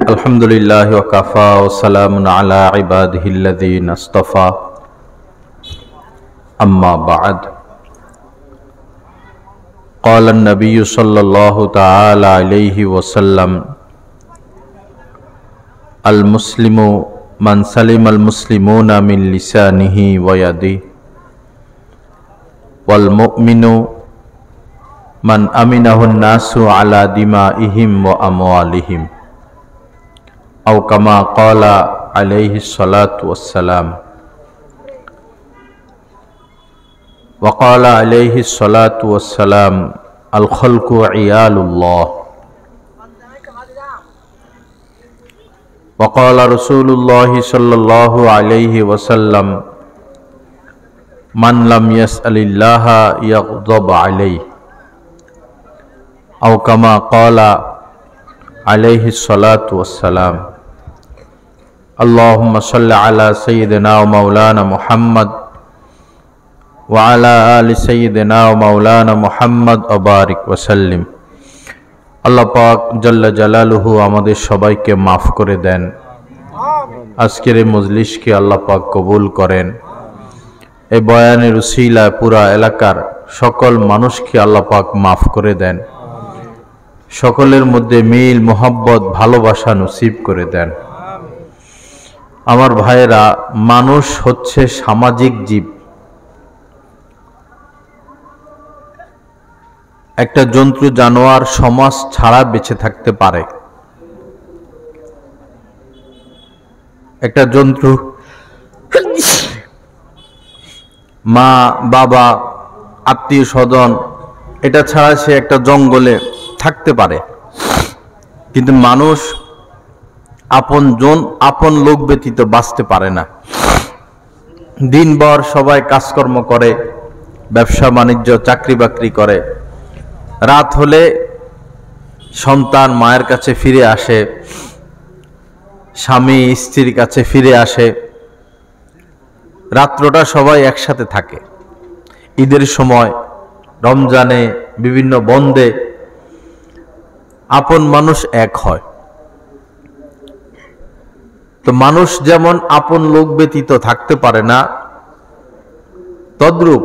अल्हम्दुलिल्लाहि वकफ़ा वस्सलामुन अला इबादिहिल्लज़ीना इस्तफ़ा अम्मा बअद क़ाल अन्नबिय्यु सल्लल्लाहु तआला अलैहि वसल्लम अल मुस्लिमु मन सलिमल मुस्लिमूना मिन लिसानिही व यदिही वल मुमिनु मन अमिनहुन नासु अला दिमाइहिम व अमवालिहिम औ कमा क़ाला अलैहि सलातु वस्सलाम व क़ाला अलैहि सलातु वस्सलाम अल खल्क़ु इयालुल्लाह व क़ाला रसूलुल्लाहि सल्लल्लाहु अलैहि वसल्लम मन लम यसअलिल्लाहा यग़ज़ब अलैहि औ कमा क़ाला अलैहि सलातु वस्सलाम अल्लाहुम्मा सल्लि अला सय्यिदिना व मौलाना मुहम्मद व अला आलि सय्यिदिना व मौलाना मुहम्मद व बारिक वसल्लिम। আল্লাহ পাক জাল্লা জালালুহু আমাদের সবাইকে মাফ করে দেন। আজকের এই মজলিসকে আল্লাহ পাক কবুল করেন। এই বয়ানের উসিলায় পুরা এলাকার সকল মানুষকে আল্লাহ পাক মাফ করে দেন। সকলের মধ্যে মিল মোহাব্বত ভালোবাসা নসিব করে দেন। আমার ভাইয়েরা, মানুষ হচ্ছে সামাজিক জীব। একটা জন্তু জানোয়ার সমাজ ছাড়া বেঁচে থাকতে পারে। একটা জন্তু মা বাবা আত্মীয় স্বজন এটা ছাড়া সে একটা জঙ্গলে থাকতে পারে, কিন্তু মানুষ আপন লোক ব্যতীত বাঁচতে পারে না। দিনভর সবাই কাজকর্ম করে, ব্যবসা বাণিজ্য চাকরি বাকরি করে, রাত হলে সন্তান মায়ের কাছে ফিরে আসে, স্বামী স্ত্রীর কাছে ফিরে আসে, রাত্রটা সবাই একসাথে থাকে। ঈদের সময়, রমজানে, বিভিন্ন বন্দে আপন মানুষ এক হয়। তো মানুষ যেমন আপন লোক ব্যতীত থাকতে পারে না, তদ্রূপ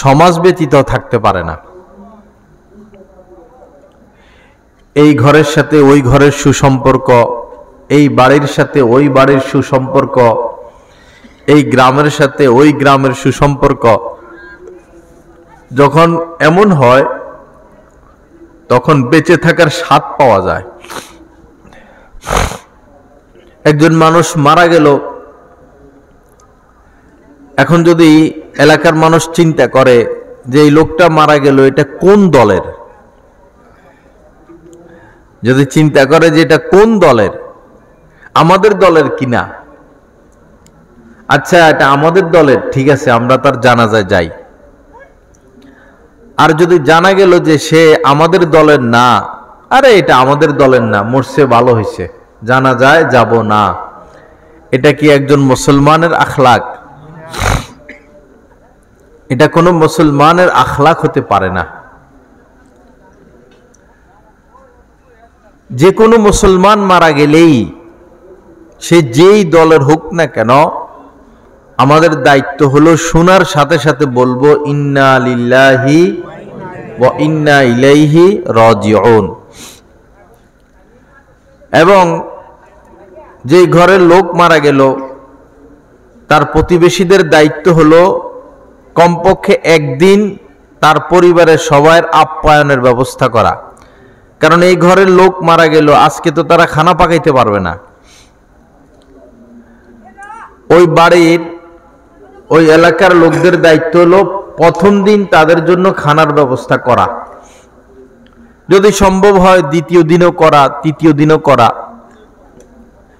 সমাজ ব্যতীত থাকতে পারে না। এই ঘরের সাথে ওই ঘরের সুসম্পর্ক, এই বাড়ির সাথে ওই বাড়ির সুসম্পর্ক, এই গ্রামের সাথে ওই গ্রামের সুসম্পর্ক যখন এমন হয় তখন বেঁচে থাকার স্বাদ পাওয়া যায়। একজন মানুষ মারা গেল, এখন যদি এলাকার মানুষ চিন্তা করে যে এই লোকটা মারা গেল এটা কোন দলের, যদি চিন্তা করে যে এটা কোন দলের, আমাদের দলের কিনা, আচ্ছা এটা আমাদের দলের, ঠিক আছে আমরা তার জানাজায় যাই। আর যদি জানা গেল যে সে আমাদের দলের না, আরে এটা আমাদের দলের না, মরছে ভালো হয়েছে, জানাজায় যাব না, এটা কি একজন মুসলমানের আখলাক? এটা কোনো মুসলমানের আখলাক হতে পারে না। যে কোনো মুসলমান মারা গেলেই সে যেই দলের হোক না কেন, আমাদের দায়িত্ব হলো শোনার সাথে সাথে বলবো ইন্না লিল্লাহি ওয়া ইন্না ইলাইহি রাজিউন। এবং যে ঘরের লোক মারা গেল তার প্রতিবেশীদের দায়িত্ব হলো কমপক্ষে একদিন তার পরিবারের সবার আপ্যায়নের ব্যবস্থা করা। কারণ এই ঘরের লোক মারা গেল, আজকে তো তারা খানা পাকাইতে পারবে না। ওই বাড়ির ওই এলাকার লোকদের দায়িত্ব হলো প্রথম দিন তাদের জন্য খানার ব্যবস্থা করা, যদি সম্ভব হয় দ্বিতীয় দিনও করা, তৃতীয় দিনও করা,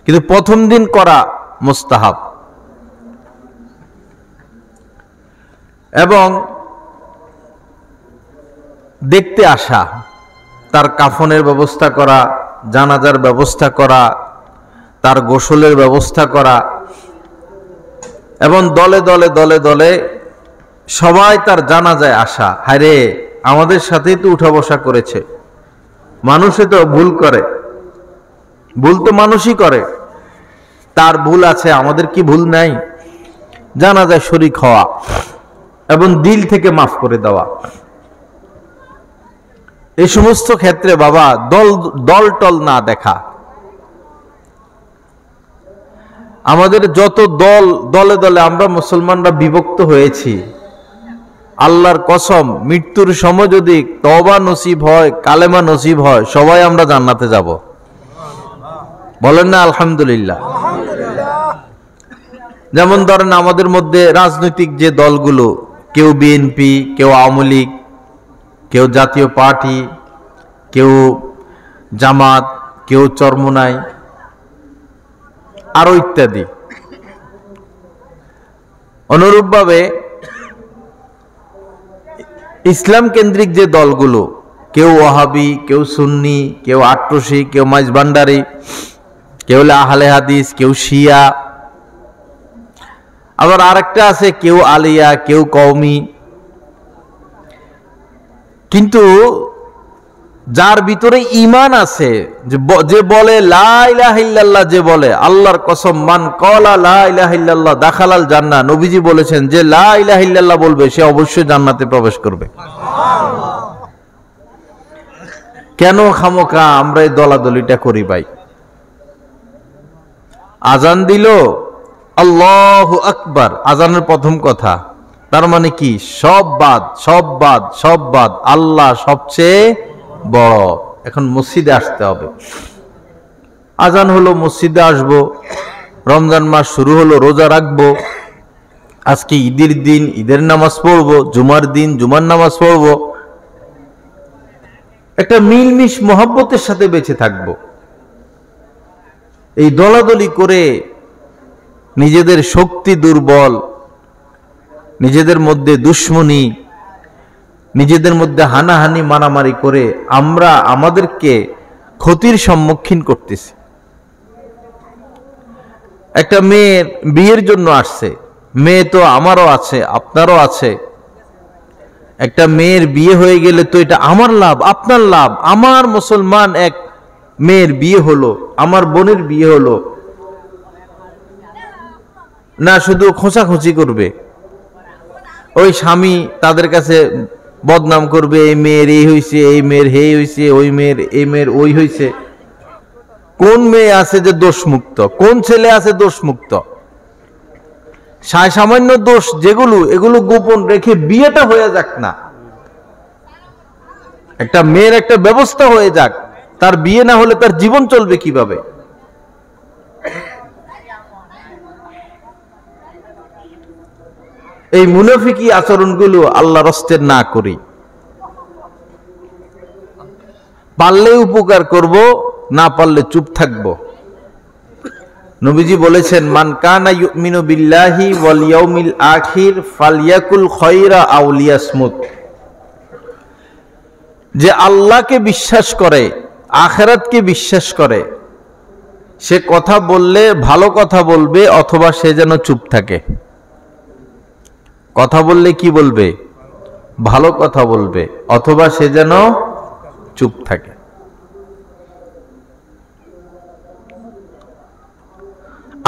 কিন্তু প্রথম দিন করা মুস্তাহাব। এবং দেখতে আসা, তার কাফনের ব্যবস্থা করা, জানাজার ব্যবস্থা করা, তার গোসলের ব্যবস্থা করা, এবং দলে দলে দলে দলে সবাই তার জানাজায় আসা। হায়রে আমাদের সাথেই তো উঠা বসা করেছে, মানুষে তো ভুল করে, ভুল তো মানুষই করে, তার ভুল আছে, আমাদের কি ভুল নাই? জানাজায় শরীক হওয়া এবং দিল থেকে মাফ করে দেওয়া, এই সমস্ত ক্ষেত্রে বাবা দল টল না দেখা। আমাদের যত দলে দলে আমরা মুসলমানরা বিভক্ত হয়েছি, আল্লাহর কসম মৃত্যুর সময় যদি তওবা নসিব হয়, কালেমা নসিব হয়, সবাই আমরা জান্নাতে যাব। বলেন না আলহামদুলিল্লাহ? যেমন ধরেন আমাদের মধ্যে রাজনৈতিক যে দলগুলো, কেউ বিএনপি, কেউ আওয়ামী লীগ, কেউ জাতীয় পার্টি, কেউ জামাত, কেউ চরমোনাই, আরো ইত্যাদি। অনুরূপভাবে ইসলাম কেন্দ্রিক যে দলগুলো, কেউ ওয়াহাবি, কেউ সুন্নি, কেউ আট্রসি, কেউ মাইজভান্ডারি, কেউ আহলে হাদিস, কেউ শিয়া, আবার আরেকটা আছে কেউ আলিয়া, কেউ কওমি। কিন্তু যার ভিতরে ঈমান আছে, যে বলে লা ইলাহা ইল্লাল্লাহ, যে বলে আল্লাহর কসম, মান ক্বালা লা ইলাহা ইল্লাল্লাহ দাখালাল জান্নাহ, নবীজি বলেছেন যে লা ইলাহা ইল্লাল্লাহ বলবে সে অবশ্যই জান্নাতে প্রবেশ করবে। কেন খামোকা আমরা এই দলাদলিটা করি ভাই? আজান দিল, আল্লাহু আকবার, আজানের প্রথম কথা, তার মানে কি? সব বাদ, সব বাদ, সব বাদ, আল্লাহ সবচেয়ে বড়। এখন মসজিদে আসতে হবে। আজান হলো, মসজিদে আসবো। রমজান মাস শুরু হলো, রোজা রাখবো। আজকে ঈদের দিন, ঈদের নামাজ পড়বো। জুমার দিন, জুমার নামাজ পড়বো। একটা মিলমিশ মহব্বতের সাথে বেঁচে থাকবো। এই দলাদলি করে নিজেদের শক্তি দুর্বল, নিজেদের মধ্যে দুশ্মনী, নিজেদের মধ্যে হানাহানি মারামারি করে আমরা আমাদেরকে ক্ষতির সম্মুখীন করতেছি। একটা মেয়ের বিয়ের জন্য আসছে, মেয়ে তো আমারও আছে, আপনারও আছে। একটা মেয়ের বিয়ে হয়ে গেলে তো এটা আমার লাভ, আপনার লাভ। আমার মুসলমান এক মেয়ের বিয়ে হলো, আমার বোনের বিয়ে হলো, না শুধু খোঁচাখুচি করবে। ওই স্বামী তাদের কাছে বদনাম করবে, এই মেয়ের এই হয়েছে, এই মেয়ের হে হয়েছে, ওই মেয়ের এই মেয়ের ওই হয়েছে। কোন মেয়ে আছে যে দোষমুক্ত? কোন ছেলে আছে দোষমুক্ত? সামান্য দোষ যেগুলো, এগুলো গোপন রেখে বিয়েটা হয়ে যাক না। একটা মেয়ের একটা ব্যবস্থা হয়ে যাক, তার বিয়ে না হলে তার জীবন চলবে কিভাবে? এই মুনাফিকি আচরণগুলো আল্লাহর রাস্তে না করি। পারলে উপকার করব, না পারলে চুপ থাকবো। নবীজি বলেছেন, মান কানা ইউমিনু বিল্লাহি ওয়াল ইয়াউমিল আখির ফালইয়াকুল খায়রা আও লিয়াসমুত। যে আল্লাহকে বিশ্বাস করে, আখিরাতকে বিশ্বাস করে, সে কথা বললে ভালো কথা বলবে, অথবা সে যেন চুপ থাকে। কথা বললে কি বলবে? ভালো কথা বলবে, অথবা সে যেন চুপ থাকে।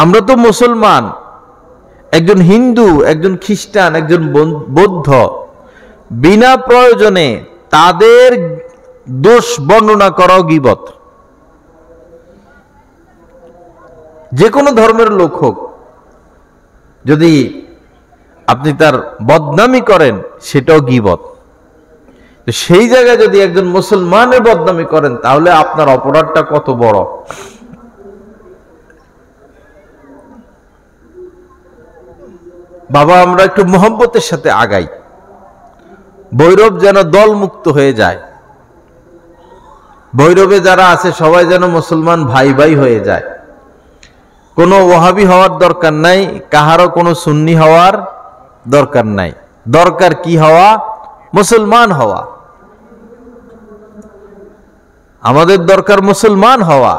আমরা তো মুসলমান, একজন হিন্দু, একজন খ্রিস্টান, একজন বৌদ্ধ বিনা প্রয়োজনে তাদের দোষ বর্ণনা করা গীবত। যে কোনো ধর্মের লোক হোক, যদি আপনি তার বদনামি করেন সেটাও গীবত। সেই জায়গায় যদি একজন মুসলমানের বদনামি করেন, তাহলে আপনার অপরাধটা কত বড়। বাবা, আমরা একটু মোহাম্মতের সাথে আগাই, ভৈরব যেন দল মুক্ত হয়ে যায়। ভৈরবে যারা আছে সবাই যেন মুসলমান ভাই ভাই হয়ে যায়। কোনো ওয়াহাবি হওয়ার দরকার নাই, কাহারও কোনো সুন্নি হওয়ার দরকার নাই। দরকার কি হওয়া? মুসলমান হওয়া। আমাদের দরকার মুসলমান হওয়া।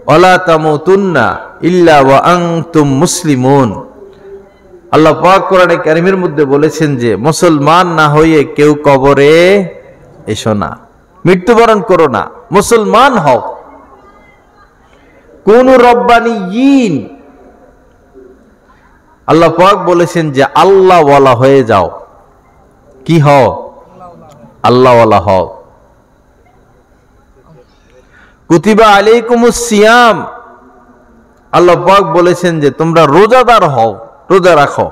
ওয়ালা তামুতুন্না ইল্লা ওয়া আনতুম মুসলিমুন। আল্লাহ পাক কোরআনে কারীমের মধ্যে বলেছেন যে মুসলমান না হয়ে কেউ কবরে এসো না, মৃত্যুবরণ করো না। মুসলমান হও। কুনু রব্বানিয়িন, আল্লাহ পাক বলেছেন যে আল্লাহ ওয়ালা হয়ে যাও। কি হও? আল্লাহ ওয়ালা হও। কুতিবা আলাইকুমুস সিয়াম, আল্লাহ পাক বলেছেন যে তোমরা রোজাদার হও, রোজা রাখো।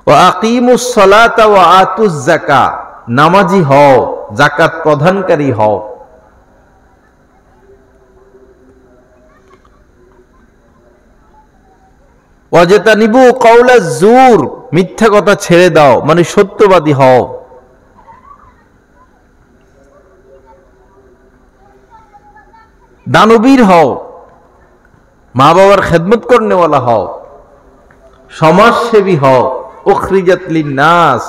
ওয়া আকিমুস সালাতা ওয়া আতুজ যাকাত, নামাজি হও, যাকাত প্রদানকারী হও। ওয়াজতানিবু কাওলা জুর, মিথ্যা কথা ছেড়ে দাও, মানে সত্যবাদী হও। দানবীর হও, মা বাবার খেদমত করনেওয়ালা হও, সমাজসেবী হও। উখরিজাত লিন্নাস,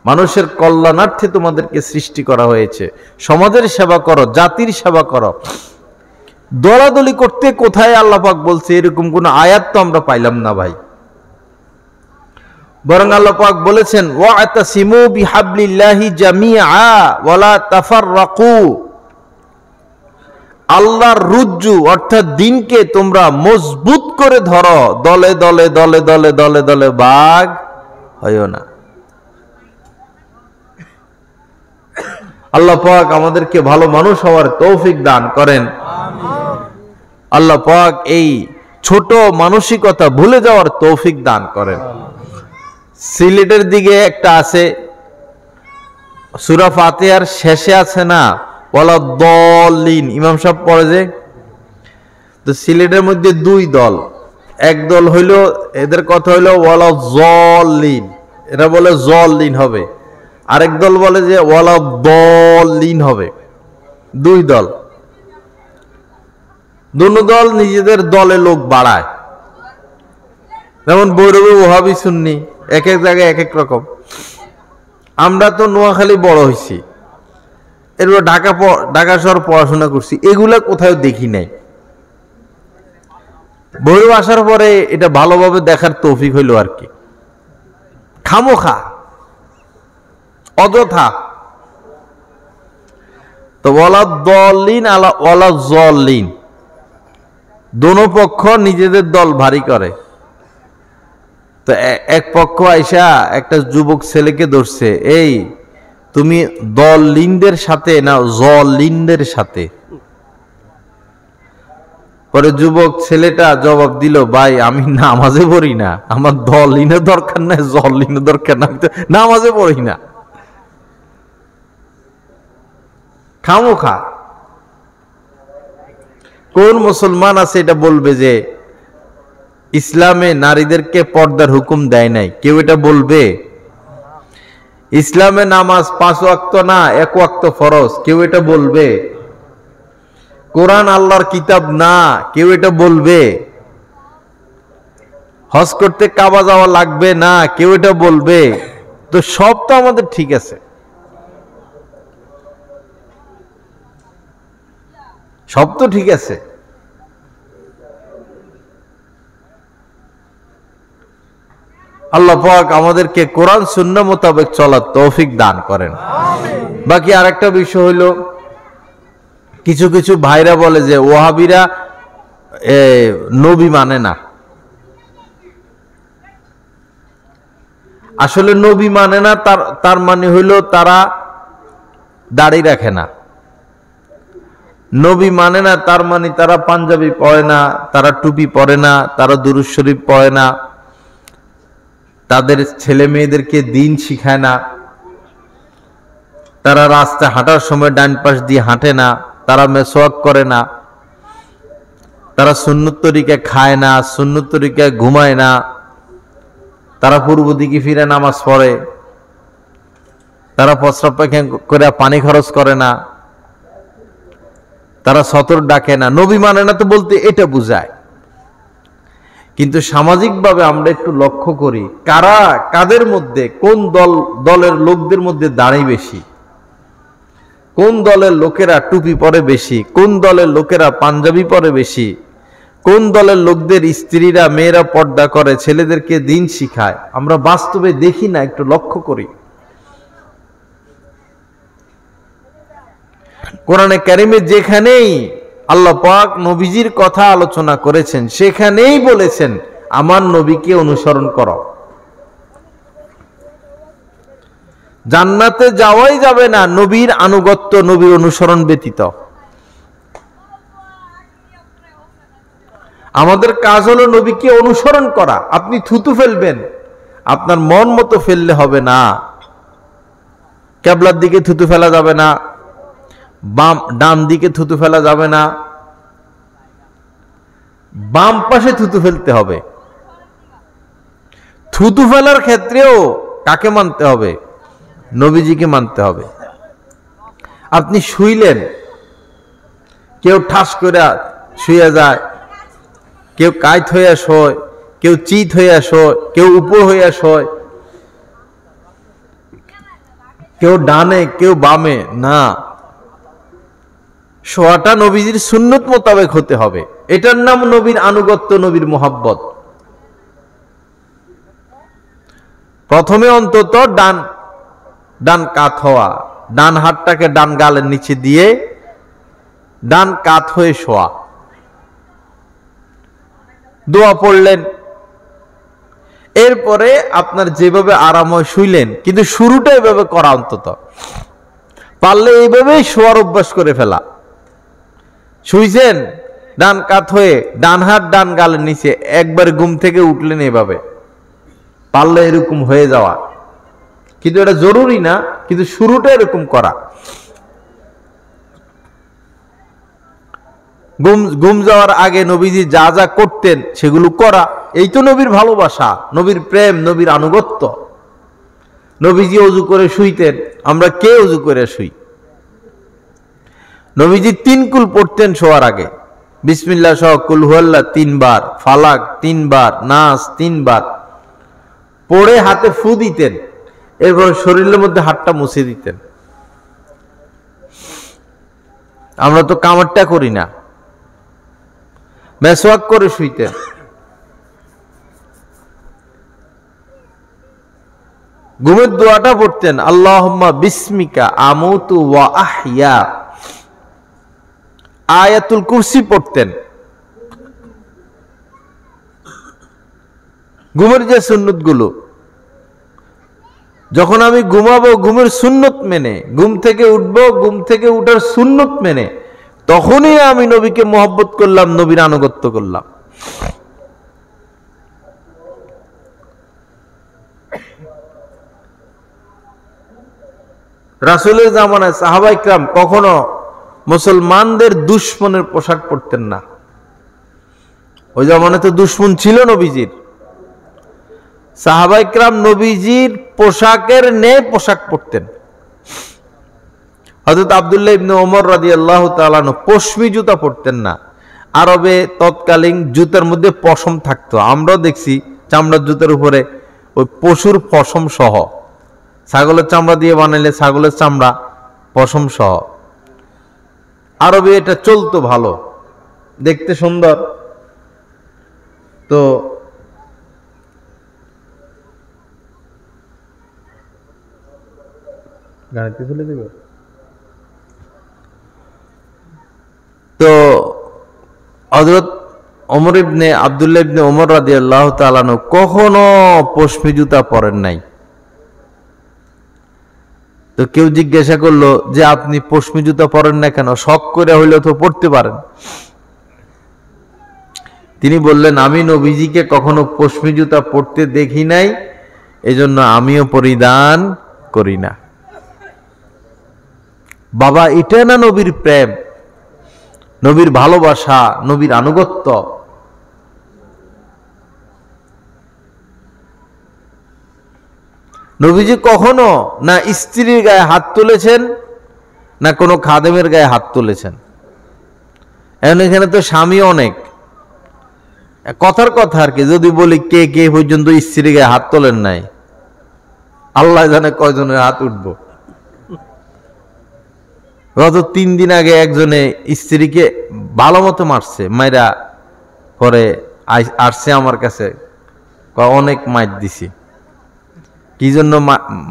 মানুষের কল্যাণার্থে তোমাদেরকে সৃষ্টি করা হয়েছে। সমাজের সেবা করো, জাতির সেবা করো। দলাদলি করতে কোথায় আল্লাহ পাক বলছে? এরকম কোন আয়াত তো আমরা পাইলাম না ভাই। বরং আল্লাহ পাক বলেছেন ওয়াতাসিমু বিহাবলিল্লাহি জামিআ ওয়ালা তাফাররাকু, আল্লাহর রুজ্জু অর্থাৎ দিনকে তোমরা মজবুত করে ধরো, দলে দলে দলে দলে দলে দলে ভাগ হইও না। আল্লাহ পাক আমাদেরকে ভালো মানুষ হওয়ার তৌফিক দান করেন। আল্লাহ পাক এই ছোট মানসিকতা ভুলে যাওয়ার তৌফিক দান করেন। সিলেটের দিকে একটা আছে, সূরা ফাতিহার শেষে আছে না, ওয়ালা দলিন, ইমাম সাহেব পড়ে যে। তো সিলেটের মধ্যে দুই দল, এক দল হইল, এদের কথা হইল ওয়ালা জলিন, এরা বলে জলিন হবে। আরেক দল বলে যে ওয়ালা দলিন হবে। দুই দল, দুনো দল নিজেদের দলে লোক বাড়ায়। যেমন বৈরবে ওহাবি সুন্নি, এক এক জায়গায় এক এক রকম। আমরা তো নোয়াখালী বড় হয়েছি, এরপর ঢাকা শহর পড়াশোনা করছি, এগুলা কোথাও দেখি নাই। বৈরব আসার পরে এটা ভালোভাবে দেখার তৌফিক হইল আর কি। খামোখা, অযথা। তো ওয়ালা দলিন আলা ওয়ালা জলিন, দোনো পক্ষ নিজেদের দল ভারী করে। তো এক পক্ষ আইসা একটা যুবক ছেলেকে ধরছে, এই তুমি দলিনদের সাথে না জলিনদের সাথে? পরে যুবক ছেলেটা জবাব দিল, ভাই আমি নামাজে পড়ি না, আমার দলিনের দরকার নাই, জলিনের দরকার না, নামাজে পড়ি না। খামোখা। কোন মুসলমান আছে এটা বলবে যে ইসলামে নারীদেরকে পর্দার হুকুম দেয় নাই? কেউ এটা বলবে? ইসলামে নামাজ 5 ওয়াক্ত না 1 ওয়াক্ত ফরজ, কেউ এটা বলবে? কোরআন আল্লাহর কিতাব না, কেউ এটা বলবে? হজ করতে কাবা যাওয়া লাগবে না, কেউ এটা বলবে? তো সব তো আমাদের ঠিক আছে, সব তো ঠিক আছে। আল্লাহ পাক আমাদেরকে কোরআন সুন্নাহ মোতাবেক চলার তৌফিক দান করেন। বাকি আরেকটা বিষয় হইল, কিছু কিছু ভাইরা বলে যে ওয়াহাবিরা নবী মানে না। আসলে নবী মানে না তার মানে হইল তারা দাড়ি রাখে না। নবী মানে না তার মানে তারা পাঞ্জাবি পরে না, তারা টুপি পরে না, তারা দুরূদ শরীফ পড়ে না, তাদের ছেলে মেয়েদেরকে দিন শিখায় না, তারা রাস্তায় হাঁটার সময় ডান পাশ দিয়ে হাঁটে না, তারা মেসওয়াক করে না, তারা সুন্নত তরিকায় খায় না, সুন্নত তরিকায় ঘুমায় না, তারা পূর্ব দিকে ফিরে নামাজ পড়ে, তারা প্রস্রাব পায়খানা করে পানি খরচ করে না, তারা সতর ডাকে না। নবী মানে না তো বলতে এটা বুঝায়। কিন্তু সামাজিকভাবে আমরা একটু লক্ষ্য করি, কারা কাদের মধ্যে, কোন দলের লোকদের মধ্যে দাঁড়িয়ে বেশি, কোন দলের লোকেরা টুপি পরে বেশি, কোন দলের লোকেরা পাঞ্জাবি পরে বেশি, কোন দলের লোকদের স্ত্রীরা মেয়েরা পর্দা করে, ছেলেদেরকে দিন শিখায়, আমরা বাস্তবে দেখি না, একটু লক্ষ্য করি। কোরআনে কারিমে যেখানেই আল্লাহ পাক নবীজির কথা আলোচনা করেছেন সেখানেই বলেছেন আমার নবীকে অনুসরণ করো। জান্নাতে যাওয়াই যাবে না নবীর আনুগত্য, নবীর অনুসরণ ব্যতীত। আমাদের কাজ হলো নবীকে অনুসরণ করা। আপনি থুতু ফেলবেন, আপনার মন মতো ফেললে হবে না। কিবলার দিকে থুতু ফেলা যাবে না, ডান দিকে থুতু ফেলা যাবে না, বাম পাশে থুতু ফেলতে হবে। থুতু ফেলার ক্ষেত্রেও কাকে মানতে হবে? নবীজিকে মানতে হবে। আপনি শুইলেন, কেউ ঠাস করে শুয়ে যায়, কেউ কাইত হইয়া শোয়, কেউ চিত হইয়া শোয়, কেউ উপর হইয়া শোয়, কেউ ডানে কেউ বামে। না, শোয়াটা নবীজির সুন্নত মোতাবেক হতে হবে। এটার নাম নবীর আনুগত্য, নবীর মোহাব্বত। প্রথমে অন্তত ডান কাত হওয়া, ডান হাতটাকে ডান গালের নিচে দিয়ে ডান কাত হয়ে শোয়া। দোয়া পড়লেন, এরপরে আপনার যেভাবে আরাম হয় শুইলেন, কিন্তু শুরুটা এভাবে করা, অন্তত পারলে এইভাবেই শোয়ার অভ্যাস করে ফেলা। শুইছেন ডান কাত হয়ে, ডান হাত ডান গালের নিচে, একবার ঘুম থেকে উঠলেন এভাবে, পারলে এরকম হয়ে যাওয়া। কিন্তু এটা জরুরি না, কিন্তু শুরুটা এরকম করা। ঘুম যাওয়ার আগে নবীজি যা যা করতেন সেগুলো করা। এই তো নবীর ভালোবাসা, নবীর প্রেম, নবীর আনুগত্য। নবীজি অজু করে শুইতেন, আমরা কে অজু করে শুই? নবীজি 3 কুল পড়তেন শোয়ার আগে, বিসমিল্লাহ সহ কুল হুয়াল্লাহ 3 বার, ফালাক 3 বার, নাস 3 বার পড়ে হাতে ফু দিতেন। এরপর শরীরের মধ্যে হাতটা মুছে দিতেন। আমরা তো কামারটা করি না, মেসওয়াক করে শুইতেন। ঘুমের দোয়াটা পড়তেন, আল্লাহুম্মা বিসমিকা আমুতু ওয়া আহইয়া। আয়াতুল কুরসি পড়তেন। ঘুমের যে সুন্নত গুলো, যখন আমি ঘুমাবো ঘুমের সুন্নত মেনে, ঘুম থেকে উঠবো ঘুম থেকে উঠার সুন্নত মেনে, তখনই আমি নবীকে মহব্বত করলাম, নবীর আনুগত্য করলাম। রাসূলের জামানায় সাহাবায়ে কিরাম কখনো মুসলমানদের দুশমনের পোশাক পরতেন না। ওই জামানায় তো দুশমন ছিল নবীজির। সাহাবায়ে কিরাম নবীজির পোশাকের ন্যায় পোশাক পরতেন। হযরত আব্দুল্লাহ ইবনে ওমর রাদিয়াল্লাহু তাআলা আনহু পশমি জুতা পরতেন না। আরবে তৎকালীন জুতার মধ্যে পশম থাকতো। আমরাও দেখছি চামড়ার জুতার উপরে ওই পশুর পশম সহ, ছাগলের চামড়া দিয়ে বানাইলে ছাগলের চামড়া পশম সহ। আরবে এটা চলতো, ভালো দেখতে, সুন্দর। তো গাড়িতে চলে দেবে। তো হযরত ওমর ইবনে আব্দুল্লাহ ইবনে ওমর রাদিয়াল্লাহু তাআলা আনহু কখনো পশমি জুতা পরেন নাই। তো কেউ জিজ্ঞাসা করলো যে আপনি পশমি জুতা পরেন না কেন? শখ করে হইলেও তো পড়তে পারেন। তিনি বললেন, আমি নবীজিকে কখনো পশমি জুতা পরতে দেখি নাই, এজন্য আমিও পরিধান করি না। বাবা, এটা না নবীর প্রেম, নবীর ভালোবাসা, নবীর আনুগত্য। নবীজি কখনো না স্ত্রীর গায়ে হাত তুলেছেন, না কোনো খাদেমের গায়ে হাত তুলেছেন। এখন এখানে তো স্বামী অনেক, কথার কথা আর কি। যদি বলি কে কে পর্যন্ত স্ত্রীর গায়ে হাত তোলেন নাই, আল্লাহ জানে কয়জনের হাত উঠবো। গত 3 দিন আগে একজনে স্ত্রীকে ভালো মতো মারছে, মাইরা পরে আসছে আমার কাছে, অনেক মাইর দিছি। কি জন্য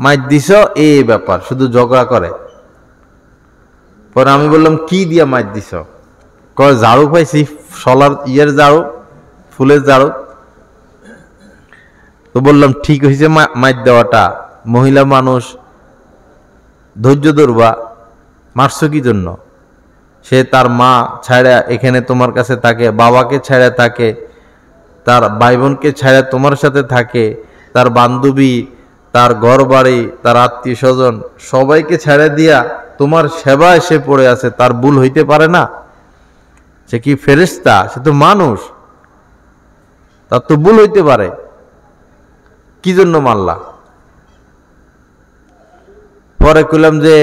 মাইর দিছ? এই ব্যাপার, শুধু ঝগড়া করে। পরে আমি বললাম কি দিয়া মাইর দিছ? কয় ঝাড়ু পাইছি, সলার ঝাড়ু, ফুলের ঝাড়ু। তো বললাম ঠিক হয়েছে মাইর দেওয়াটা, মহিলা মানুষ, ধৈর্য ধরবা, মারছো কি জন্য? সে তার মা ছাড়া এখানে তোমার কাছে থাকে, বাবাকে ছাড়া থাকে, তার ভাই বোনকে ছাড়া তোমার সাথে থাকে, তার বান্ধবী, তার ঘর বাড়ি, তার আত্মীয় স্বজন সবাইকে ছেড়ে দিয়া তোমার সেবা এসে পড়ে আছে, তার ভুল হইতে পারে না? সে কি ফেরেশতা? সে তো মানুষ, তার তো ভুল হইতে পারে, কি জন্য মারলা? পরে কইলাম যে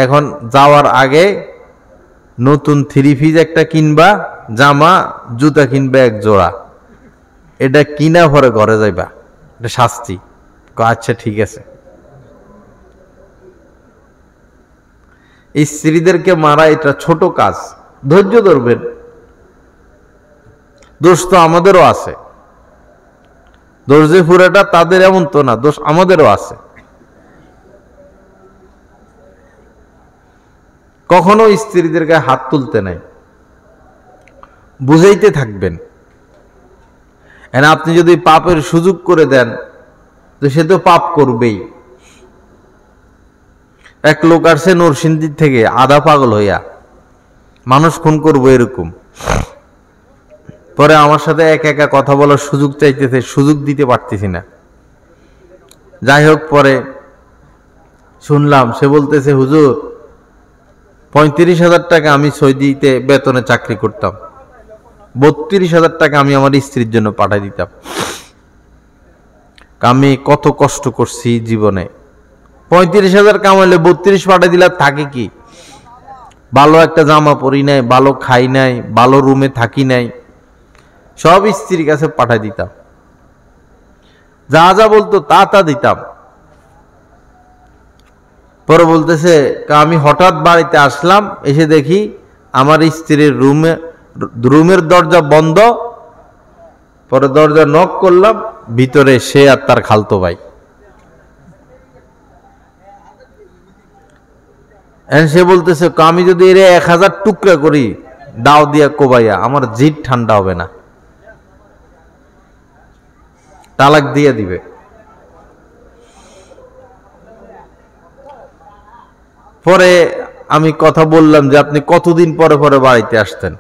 এখন যাওয়ার আগে নতুন 3 পিস একটা কিনবা, জামা জুতা কিনবা 1 জোড়া, এটা কিনা পরে ঘরে যাইবা, এটা শাস্তি। আচ্ছা ঠিক আছে। স্ত্রীদেরকে মারা এটা ছোট কাজ, ধৈর্য ধরবেন। দোষ তো আমাদেরও আছে, দোষ যে পুরাটা তাদের এমন তো না, দোষ আমাদেরও আছে। কখনো স্ত্রীদের গায়ে হাত তুলতে নাই, বুঝাইতে থাকবেন। আপনি যদি পাপের সুযোগ করে দেন তো সে তো পাপ করবেই। এক লোক আসছে নরসিংদীর থেকে, আধা পাগল হইয়া, মানুষ খুন করবো এরকম। পরে আমার সাথে একা কথা বলার সুযোগ চাইতেছে, সুযোগ দিতে পারতেছি না। যাই হোক, পরে শুনলাম সে বলতেছে, হুজুর 35,000 টাকা আমি সৌদিতে বেতনে চাকরি করতাম, 32,000 টাকা আমি আমার স্ত্রীর জন্য পাঠাই দিতাম। আমি কত কষ্ট করছি জীবনে, 35,000 কামাইলে 32 পাঠাই দিলে থাকে কি? ভালো একটা জামা পরি নাই, ভালো খাই নাই, ভালো রুমে থাকি নাই, সব স্ত্রীর কাছে পাঠাই দিতাম, যা যা বলতো তা দিতাম। পরে বলতেছে, আমি হঠাৎ বাড়িতে আসলাম, এসে দেখি আমার স্ত্রীর রুমের দরজা বন্ধ। পরে দরজা নক করলাম, ভিতরে সে আর তার খালতো ভাই। সে বলতেছে, আমি যদি এর 1000 টুকরা করি দাও দিয়া কোবাইয়া, আমার জিদ ঠান্ডা হবে না, তালাক দিয়ে দিবে। পরে আমি কথা বললাম যে আপনি কতদিন পরে পরে বাড়িতে আসতেন?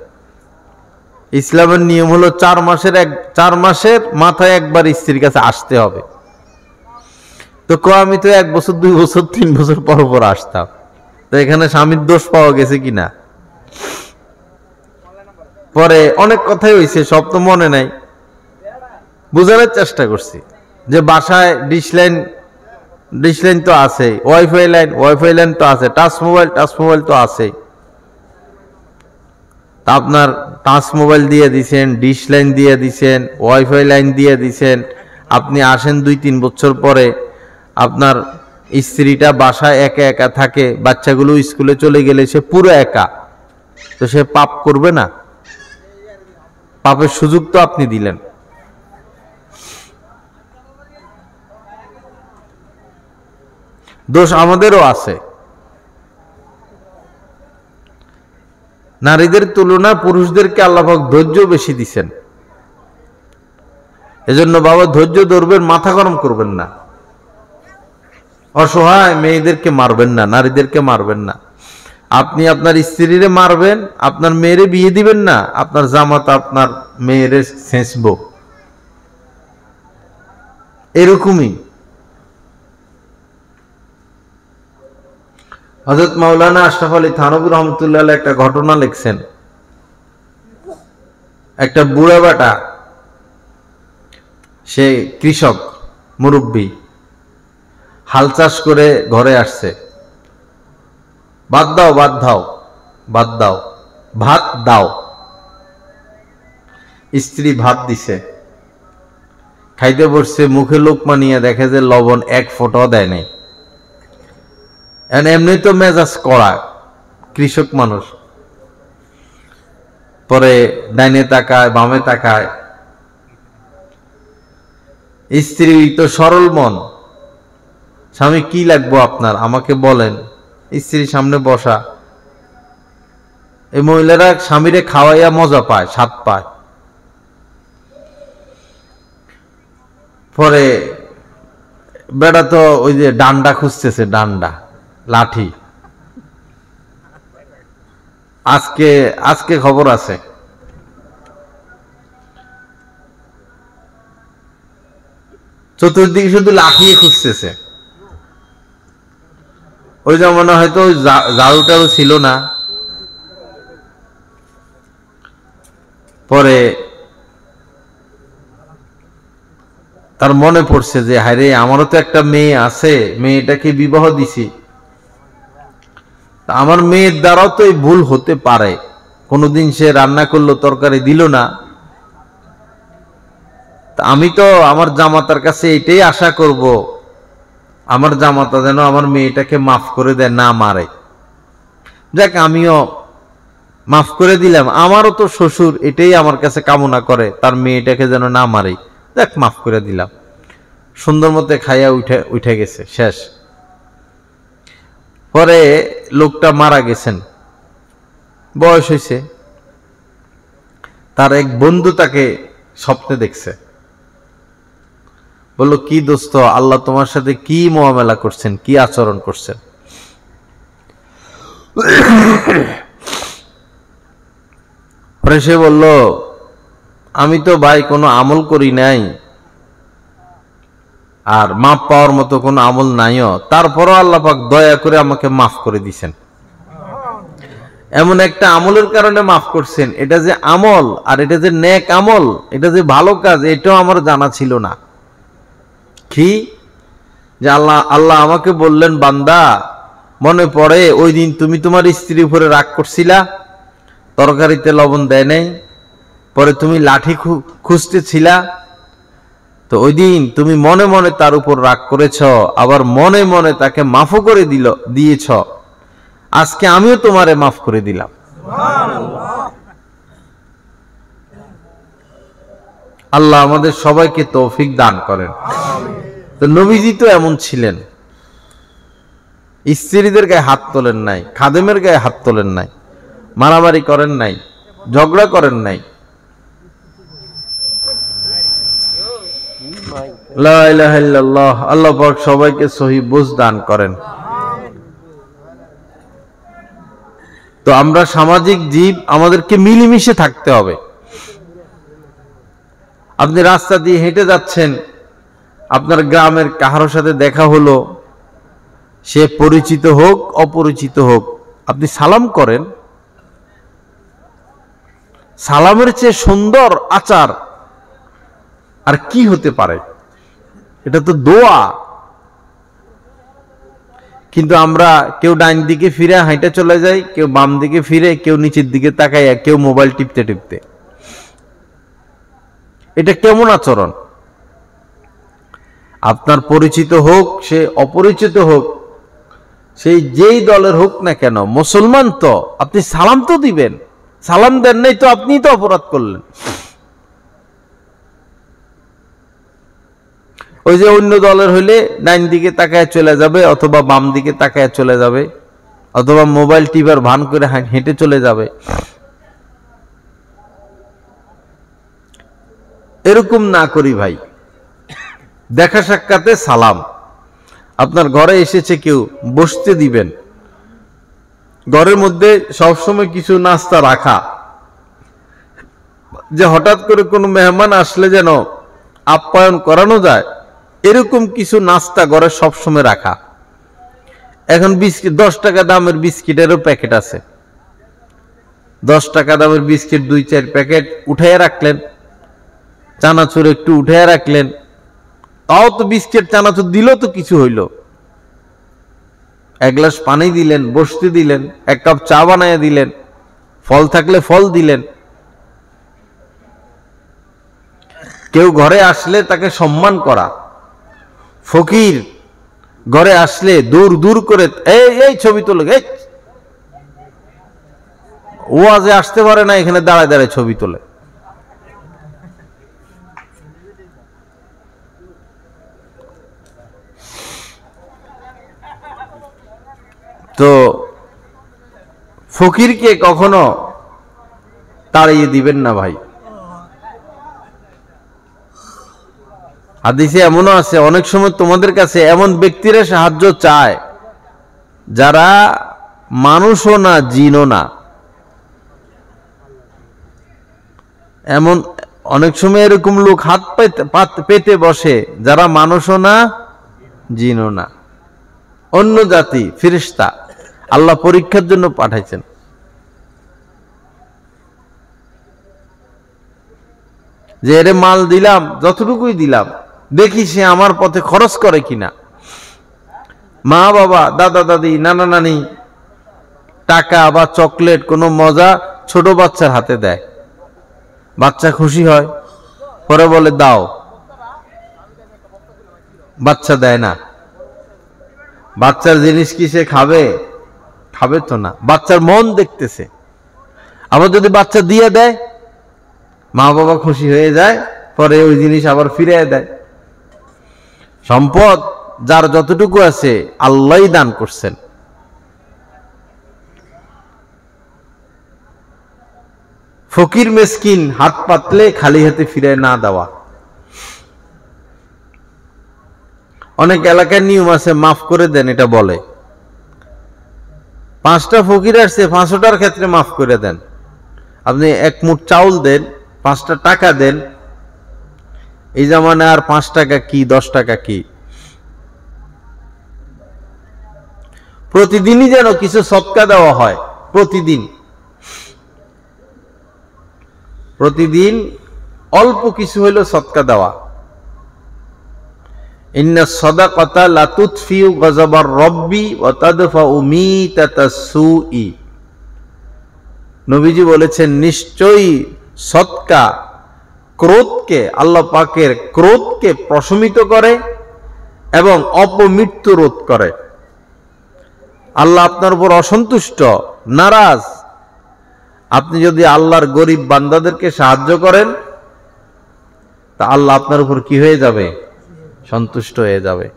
ইসলামের নিয়ম হলো 4 মাসের মাথায় একবার স্ত্রীর কাছে আসতে হবে। তো আমি তো 1 বছর 2 বছর 3 বছর পর পর আসতাম, তো এখানে স্বামীর দোষ পাওয়া গেছে কিনা? পরে অনেক কথাই হয়েছে, সব তো মনে নাই, বোঝানোর চেষ্টা করছি যে বাসায় ডিশ লাইন তো আছে, ওয়াইফাই লাইন তো আছে, টাচ মোবাইল তো আছে। তা আপনার টাচ মোবাইল দিয়ে দিছেন, ডিশ লাইন দিয়ে দিছেন, ওয়াইফাই লাইন দিয়ে দিছেন, আপনি আসেন 2-3 বছর পরে, আপনার স্ত্রীটা বাসায় একা থাকে, বাচ্চাগুলো স্কুলে চলে গেলে সে পুরো একা, তো সে পাপ করবে না? পাপের সুযোগ তো আপনি দিলেন। দোষ আমাদেরও আছে। নারীদের তুলনা পুরুষদেরকে আল্লাহ পাক ধৈর্য বেশি দিচ্ছেন, এজন্য বাবা ধৈর্য ধরবেন, মাথা গরম করবেন না। অসহায় মেয়েদেরকে মারবেন না, নারীদেরকে মারবেন না। আপনি আপনার স্ত্রীরে মারবেন, আপনার মেয়েরে বিয়ে দিবেন না, আপনার জামাতা আপনার মেয়েরে ছেঁচব, এরকমই। হযরত মাওলানা আশরাফ আলী থানভী রহমতুল্লাহ আলাইহি একটা ঘটনা লিখছেন। একটা বুড়া বেটা, সে কৃষক, মুরব্বী, হাল চাষ করে ঘরে আসছে। ভাত দাও। স্ত্রী ভাত দিছে, খাইতে বসছে, মুখে লোকমা নিয়ে দেখে যে লবণ 1 ফোঁটাও দেয় নাই। এমনি তো মেজাজ কড়া, কৃষক মানুষ। পরে ডাইনে তাকায়, বামে তাকায়। স্ত্রী তো সরল মন, স্বামী কি লাগবো আপনার, আমাকে বলেন। স্ত্রীর সামনে বসা, এই মহিলারা স্বামীরে খাওয়াইয়া মজা পায়, স্বাদ পায়। পরে বেটা তো ওই যে ডান্ডা খুঁজতেছে, ডান্ডা লাঠি। আজকে আজকে খবর আছে, চতুর্দিকে শুধু লাঠি খুঁজতেছে। ওই জমানা হয়তো ঝাড়ুটাও ছিল না। পরে তার মনে পড়ছে যে হায়রে, আমারও তো একটা মেয়ে আছে, মেয়েটাকে বিবাহ দিছি, আমার মেয়ের দ্বারাও তো এই ভুল হতে পারে। কোনোদিন সে রান্না করলো, তরকারি দিল না, আমি তো আমার জামাতার কাছে এটাই আশা করব, আমার জামাতা যেন আমার মেয়েটাকে মাফ করে দেয়, না মারে। যাক, আমিও মাফ করে দিলাম, আমারও তো শ্বশুর এটাই আমার কাছে কামনা করে, তার মেয়েটাকে যেন না মারে। যাক, মাফ করে দিলাম। সুন্দর মতো খাইয়া উঠে গেছে, শেষ। পরে লোকটা মারা গেছেন, বয়স হয়েছে। তার এক বন্ধু তাকে স্বপ্নে দেখছে, বলল, কি দোস্ত, আল্লাহ তোমার সাথে কি মুআমালা করছেন, কি আচরণ করছেন? পরে সে বলল, আমি তো ভাই কোনো আমল করি নাই, আর মাফ পাওয়ার মতো কোনো আমল নাইও, তারপরও আল্লাহ পাক দয়া করে আমাকে মাফ করে দিছেন। এমন একটা আমলের কারণে মাফ করছেন, এটা যে আমল, আর এটা যে নেক আমল, এটা যে ভালো কাজ, এটাও আমার জানা ছিল না। কি যে আল্লাহ আমাকে বললেন, বান্দা, মনে পড়ে ওই দিন তুমি তোমার স্ত্রীর উপরে রাগ করছিলা, তরকারিতে লবণ দেয় নাই, পরে তুমি লাঠি খুঁজতেছিলা, তো ওই দিন তুমি মনে মনে তার উপর রাগ করেছ, আবার মনে মনে তাকে মাফও করে দিয়েছ। আজকে আমিও তোমারে মাফ করে দিলাম। আল্লাহ আমাদের সবাইকে তৌফিক দান করেন। তো নবীজি তো এমন ছিলেন, স্ত্রীদের গায়ে হাত তোলেন নাই, খাদেমের গায়ে হাত তোলেন নাই, মারামারি করেন নাই, ঝগড়া করেন নাই। লা ইলাহা ইল্লাল্লাহ। আল্লাহ পাক সবাইকে সহিহ বুঝ দান করেন। তো আমরা সামাজিক জীব, আমাদেরকে মিলেমিশে থাকতে হবে। আপনি রাস্তা দিয়ে হেঁটে যাচ্ছেন, আপনার গ্রামের কাহার সাথে দেখা হলো, সে পরিচিত হোক অপরিচিত হোক, আপনি সালাম করেন। সালামের চেয়ে সুন্দর আচার আর কি হতে পারে? এটা তো দোয়া। কিন্তু আমরা কেউ ডাইন দিকে ফিরে হাঁটে চলে যাই, কেউ বাম দিকে ফিরে, কেউ নিচের দিকে তাকাইয়া, কেউ মোবাইল টিপতে টিপতে। এটা কেমন আচরণ? আপনার পরিচিত হোক, সে অপরিচিত হোক, সেই যেই দলের হোক না কেন, মুসলমান তো আপনি সালাম তো দিবেন। সালাম দেন নাই তো আপনি তো অপরাধ করলেন। ওই যে অন্য দলের হইলে ডাইন দিকে তাকায় চলে যাবে, অথবা বাম দিকে তাকায় চলে যাবে, অথবা মোবাইল টিপার ভান করে হেঁটে চলে যাবে। এরকম না করি ভাই। দেখা সাক্ষাতে সালাম। আপনার ঘরে এসেছে কেউ, বসতে দিবেন। ঘরের মধ্যে সবসময় কিছু নাস্তা রাখা, যে হঠাৎ করে কোনো মেহমান আসলে যেন আপ্যায়ন করানো যায়, এরকম কিছু নাস্তা ঘরে সবসময় রাখা। এখন বিস্কিট, 10 টাকা দামের বিস্কিটেরও প্যাকেট আছে, 10 টাকা দামের বিস্কিট 2-4 প্যাকেট উঠাইয়া রাখলেন, চানাচুর একটু উঠাইয়া রাখলেন, তাও তো বিস্কিট চানাচুর দিল তো কিছু হইল। 1 গ্লাস পানি দিলেন, বসতে দিলেন, 1 কাপ চা বানাইয়া দিলেন, ফল থাকলে ফল দিলেন। কেউ ঘরে আসলে তাকে সম্মান করা। ফকির ঘরে আসলে দূর দূর করে এই ছবি তোলে, ওয়াজে আসতে পারে না, এখানে দাঁড়ায় দাঁড়ায় ছবি তোলে। তো ফকিরকে কখনো তাড়িয়ে দিবেন না ভাই। হাদিসে এমনও আছে, অনেক সময় তোমাদের কাছে এমন ব্যক্তিরা সাহায্য চায় যারা মানুষও না, জিনও না। এমন অনেক সময় এরকম লোক হাত পেতে বসে যারা মানুষও না, জিনও না, অন্য জাতি, ফেরেশতা, আল্লাহ পরীক্ষার জন্য পাঠাইছেন। যে এরে মাল দিলাম, যতটুকুই দিলাম, দেখি সে আমার পথে খরচ করে কিনা। মা বাবা, দাদা দাদি, নানা নানি টাকা বা চকলেট, কোনো মজা ছোট বাচ্চার হাতে দেয়, বাচ্চা খুশি হয়, পরে বলে দাও, বাচ্চা দেয় না। বাচ্চার জিনিস কি সে খাবে? খাবে তো না, বাচ্চার মন দেখতেছে। আবার যদি বাচ্চা দিয়ে দেয়, মা বাবা খুশি হয়ে যায়, পরে ওই জিনিস আবার ফিরিয়ে দেয়। সম্পদ যার যতটুকু আছে আল্লাহই দান করছেন। ফকির মিসকিন হাত পাতলে খালি হাতে ফিরে না দেওয়া। অনেক এলাকার নিয়ম আছে, মাফ করে দেন, এটা বলে 5টা ফকির আসছে, 500টার ক্ষেত্রে মাফ করে দেন। আপনি এক মুঠ চাউল দেন, 5টা টাকা দেন, এই জামানে আর 5 টাকা কি 10 টাকা কি। প্রতিদিনই যেন কিছু সদকা দেওয়া হয়, প্রতিদিন অল্প কিছু হইলো সদকা দেওয়া। ইন্না সাদাকাতা লা তুতফিউ গযবার রাব্বি ওয়া তাদফাউ মিতাতাস সুই। নবীজি বলেছেন, নিশ্চয়ই সদকা ক্রোধকে, আল্লাহ পাকের ক্রোধকে প্রশমিত করে এবং অপমৃত্যু রোধ করে। আল্লাহ আপনার উপর অসন্তুষ্ট, নারাজ, আপনি যদি আল্লাহর গরিব বান্দাদেরকে সাহায্য করেন, তা আল্লাহ আপনার উপর কি হয়ে যাবে? সন্তুষ্ট হয়ে যাবে।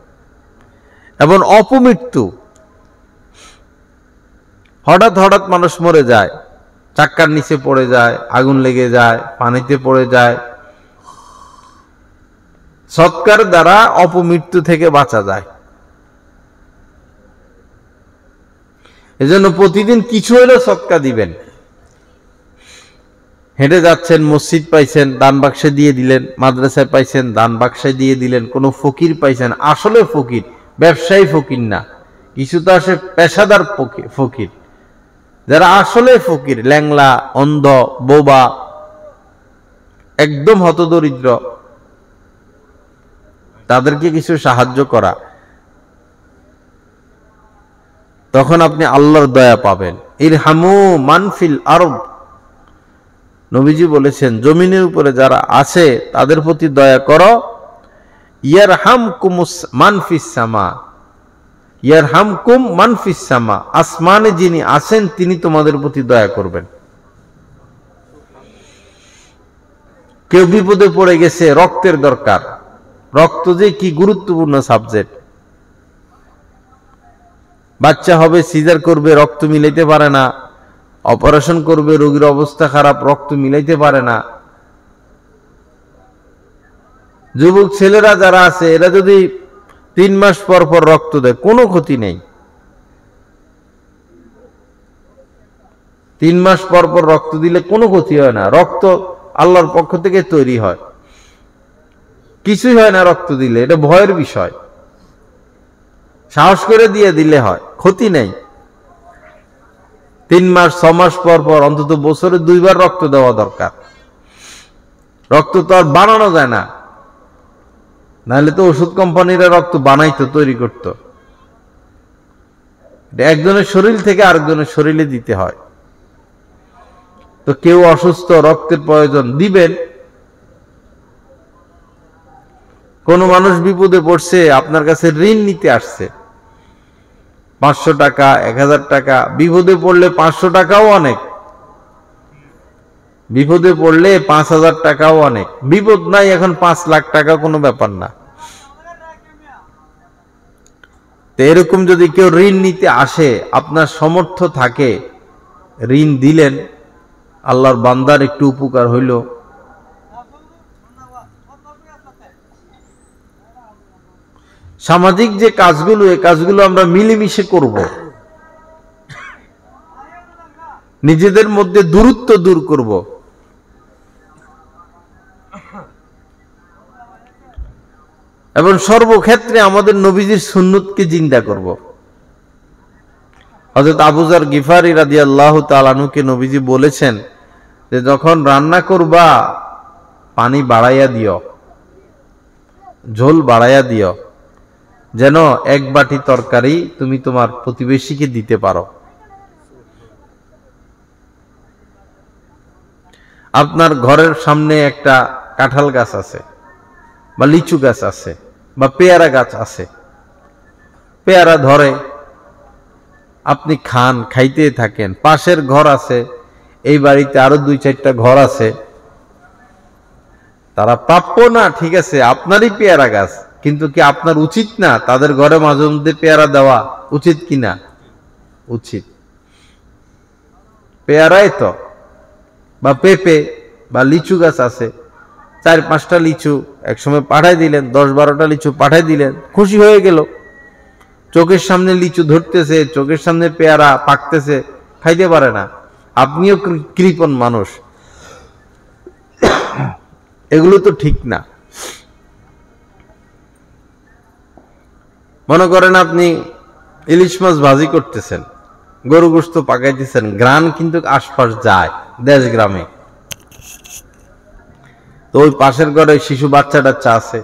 এবং অপমৃত্যু, হঠাৎ হঠাৎ মানুষ মরে যায়, চাক্কার নিচে পড়ে যায়, আগুন লেগে যায়, পানিতে পড়ে যায়। সৎকার দ্বারা অপমৃত্যু থেকে বাঁচা যায়। এজন্য প্রতিদিন কিছু হলেও সৎকা দিবেন। হেঁটে যাচ্ছেন, মসজিদ পাইছেন, দান বাক্সে দিয়ে দিলেন, মাদ্রাসায় পাইছেন, দান বাক্সে দিয়ে দিলেন, কোনো ফকির পাইছেন, আসলে ফকির, ব্যবসায়ী ফকির না, কিছু তো আসে পেশাদার ফকির, যারা আসলে ফকির, ল্যাংলা, অন্ধ, বোবা, একদম হতদরিদ্র, তাদেরকে কিছু সাহায্য করা, তখন আপনি আল্লাহর দয়া পাবেন। ইরহামু মানফিল আরব, নবীজি বলেছেন, জমিনের উপরে যারা আছে তাদের প্রতি দয়া করো। ইয়ারহামকুম মানফিস সামা, ইয়ারহামকুম মানফিস সামা, আসমানে যিনি আছেন তিনি তোমাদের প্রতি দয়া করবেন। কেউ বিপদে পড়ে গেছে, রক্তের দরকার, রক্ত যে কি গুরুত্বপূর্ণ সাবজেক্ট। বাচ্চা হবে, সিজার করবে, রক্ত মিলাইতে পারে না, অপারেশন করবে, রোগীর অবস্থা খারাপ, রক্ত মিলাইতে পারে না। যুবক ছেলেরা যারা আছে, এরা যদি 3 মাস পর পর রক্ত দেয়, কোনো ক্ষতি নেই। 3 মাস পর পর রক্ত দিলে কোনো ক্ষতি হয় না। রক্ত আল্লাহর পক্ষ থেকে তৈরি হয়, কিছুই হয় না রক্ত দিলে। এটা ভয়ের বিষয়, সাহস করে দিয়ে দিলে হয়, ক্ষতি নেই। 3 মাস 6 মাস পর পর, অন্তত বছরে 2 বার রক্ত দেওয়া দরকার। রক্ত তো আর বানানো যায় না, নাহলে তো ওষুধ কোম্পানিরা রক্ত বানাইতো, তৈরি করত। একজনের শরীর থেকে আরেকজনের শরীরে দিতে হয়। তো কেউ অসুস্থ, রক্তের প্রয়োজন, দিবেন। কোন মানুষ বিপদে পড়ছে, আপনার কাছে ঋণ নিতে আসছে, 500 টাকা, 1000 টাকা। বিপদে পড়লে 500 টাকাও অনেক, বিপদে পড়লে 5000 টাকাও অনেক। বিপদ নাই, এখন 5 লাখ টাকা কোনো ব্যাপার না। তো এরকম যদি কেউ ঋণ নিতে আসে, আপনার সামর্থ্য থাকে, ঋণ দিলেন, আল্লাহর বান্দার একটু উপকার হইল। সামাজিক যে কাজগুলো, এই কাজগুলো আমরা মিলেমিশে করব, নিজেদের মধ্যে দূরত্ব দূর করব। এবং সর্বক্ষেত্রে আমাদের নবীজির সুন্নতকে জিন্দা করব। হযরত আবু যর গিফারি রাদিয়াল্লাহু তাআলা আনহুকে নবীজি বলেছেন যে যখন রান্না করবা পানি বাড়াইয়া দিও, ঝোল বাড়াইয়া দিও, যেন এক বাটি তরকারি তুমি তোমার প্রতিবেশীকে দিতে পারো। আপনার ঘরের সামনে একটা কাঁঠাল গাছ আছে বা লিচু গাছ আছে বা পেয়ারা গাছ আছে, পেয়ারা ধরে, আপনি খান, খাইতে থাকেন। পাশের ঘর আছে, এই বাড়িতে আরো 2-4টা ঘর আছে, তারা প্রাপ্য না, ঠিক আছে, আপনারই পেয়ারা গাছ, কিন্তু কি আপনার উচিত না তাদের ঘরে মাঝে মধ্যে পেয়ারা দেওয়া? উচিত কিনা? উচিত। পেয়ারাই তো, বা পেঁপে বা লিচু গাছ আছে, 4-5টা লিচু একসময় পাঠাই দিলেন, 10-12টা লিচু পাঠাই দিলেন, খুশি হয়ে গেল। চোখের সামনে লিচু ধরতেছে, চোখের সামনে পেয়ারা পাকতেছে, খাইতে পারে না। আপনিও কৃপণ মানুষ, এগুলো তো ঠিক না। মনে করেন আপনি ইলিশ মাছ ভাজি করতেছেন, গরু গোশত পাকাইতেছেন, গ্রান কিন্তু আশপাশ যায় দেশ গ্রামে, তো ওই পাশের ঘরে শিশু বাচ্চা টাচ্চা আছে,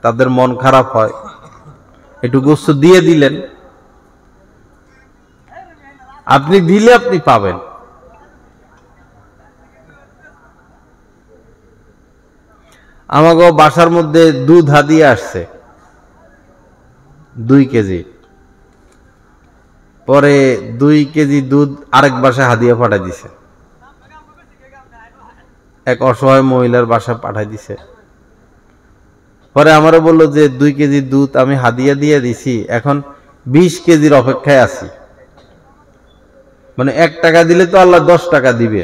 তাদের মন খারাপ হয়, একটু গোশত দিয়ে দিলেন, আপনি দিলে আপনি পাবেন। আমাকে বাসার মধ্যে দুধ হাদিয়ে আসছে 2 কেজি, পরে 2 কেজি দুধ আরেক বাসায় হাদিয়া পাঠাই দিছে, এক অসহায় মহিলার বাসায় পাঠাই দিছে। পরে আমারও বললো যে 2 কেজি দুধ আমি হাদিয়া দিয়ে দিছি, এখন 20 কেজির অপেক্ষায় আছি। মানে 1 টাকা দিলে তো আল্লাহ 10 টাকা দিবে,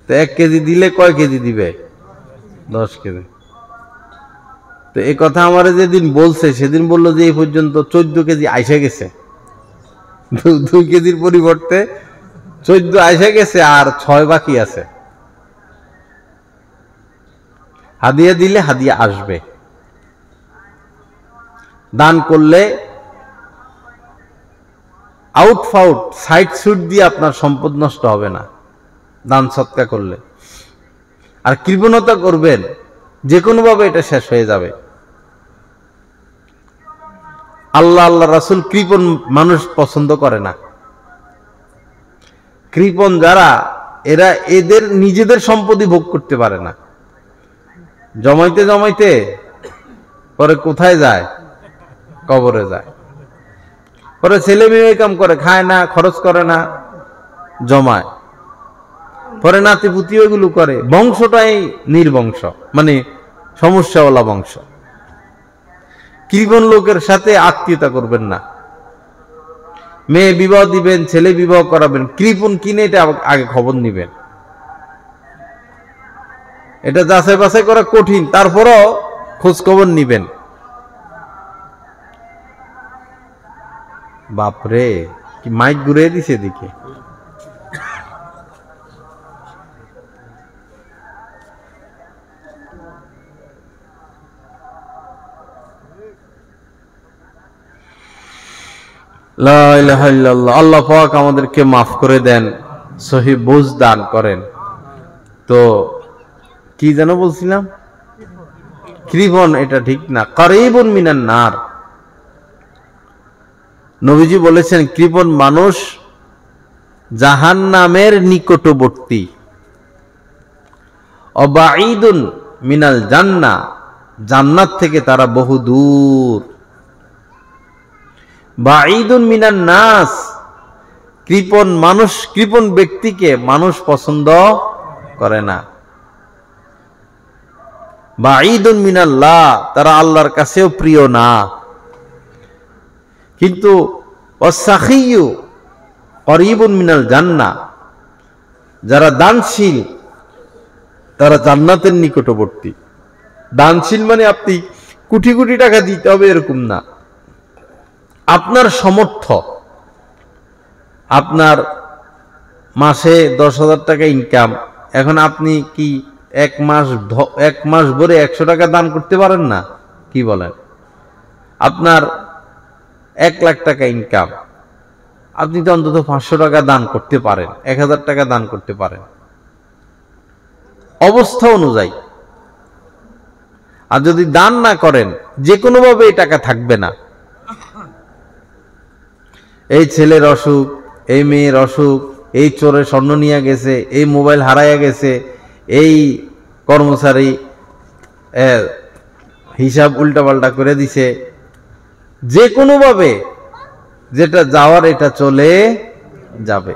তো 1 কেজি দিলে কয় কেজি দিবে? 10 কেজি। তো এই কথা আমার যেদিন বলছে, সেদিন বললো যে এই পর্যন্ত 14 কেজি আইসা গেছে, 2 কেজির পরিবর্তে 14 আইসা গেছে, আর 6 বাকি আছে। হাদিয়া দিলে হাদিয়া আসবে, দান করলে আউট ফাউট সাইড সুট দিয়ে আপনার সম্পদ নষ্ট হবে না দান সৎকা করলে। আর কৃপণতা করবেন, যে কোনো ভাবে এটা শেষ হয়ে যাবে। আল্লাহ রাসূল কৃপণ মানুষ পছন্দ করে না। কৃপণ যারা, এরা এদের নিজেদের সম্পত্তি ভোগ করতে পারে না, জমাইতে জমাইতে পরে কোথায় যায়? কবরে যায়। পরে ছেলে মেয়ে কাম করে, খায় না, খরচ করে না, জমায়, পরে নাতি পুতি ওইগুলো করে, বংশটাই নির্বংশ, মানে সমস্যাওয়ালা বংশ। কৃপণ লোকের সাথে আত্মীয়তা করবেন না। মেয়ে বিবাহ দিবেন, ছেলে বিবাহ করাবেন, কৃপণ কিনে এটা আগে খবর নিবেন। এটা যাচাই বাছাই করা কঠিন, তারপরও খোঁজ খবর নিবেন। বাপরে, কি মাইক ঘুরিয়ে দিছে এদিকে। লা ইলাহা ইল্লাল্লাহ। আল্লাহ পাক আমাদেরকে মাফ করে দেন, সহি বুঝ দান করেন। তো কি যেন বলছিলাম, কৃপণ এটা ঠিক না। কারীবুন মিনান নার, নবীজি বলেছেন কৃপণ মানুষ জাহান্নামের নিকটবর্তী। অবাঈদুন মিনাল জান্নাহ, জান্নাত থেকে তারা বহু দূর। বাঈদুন মিনান নাস, কৃপণ মানুষ, কৃপণ ব্যক্তিকে মানুষ পছন্দ করে না। বাঈদুন মিনাল্লাহ, তারা আল্লাহর কাছেও প্রিয় না। কিন্তু ওয়াসাখিয়্যু করিবুন মিনাল জান্নাহ, যারা দানশীল তারা জান্নাতের নিকটবর্তী। দানশীল মানে আপনি কোটি কোটি টাকা দিতে হবে এরকম না, আপনার সামর্থ্য, আপনার মাসে 10,000 টাকা ইনকাম, এখন আপনি কি এক মাস ভরে 100 টাকা দান করতে পারেন না? কি বলেন? আপনার 1 লাখ টাকা ইনকাম, আপনি তো অন্তত 500 টাকা দান করতে পারেন, 1000 টাকা দান করতে পারেন অবস্থা অনুযায়ী। আর যদি দান না করেন, যে কোনোভাবে এই টাকা থাকবে না। এই ছেলের অসুখ, এই মেয়ের অসুখ, এই চোরে স্বর্ণ নিয়ে গেছে, এই মোবাইল হারাইয়া গেছে, এই কর্মচারী হিসাব উল্টাপাল্টা করে দিছে, যে কোনোভাবে যেটা যাওয়ার এটা চলে যাবে।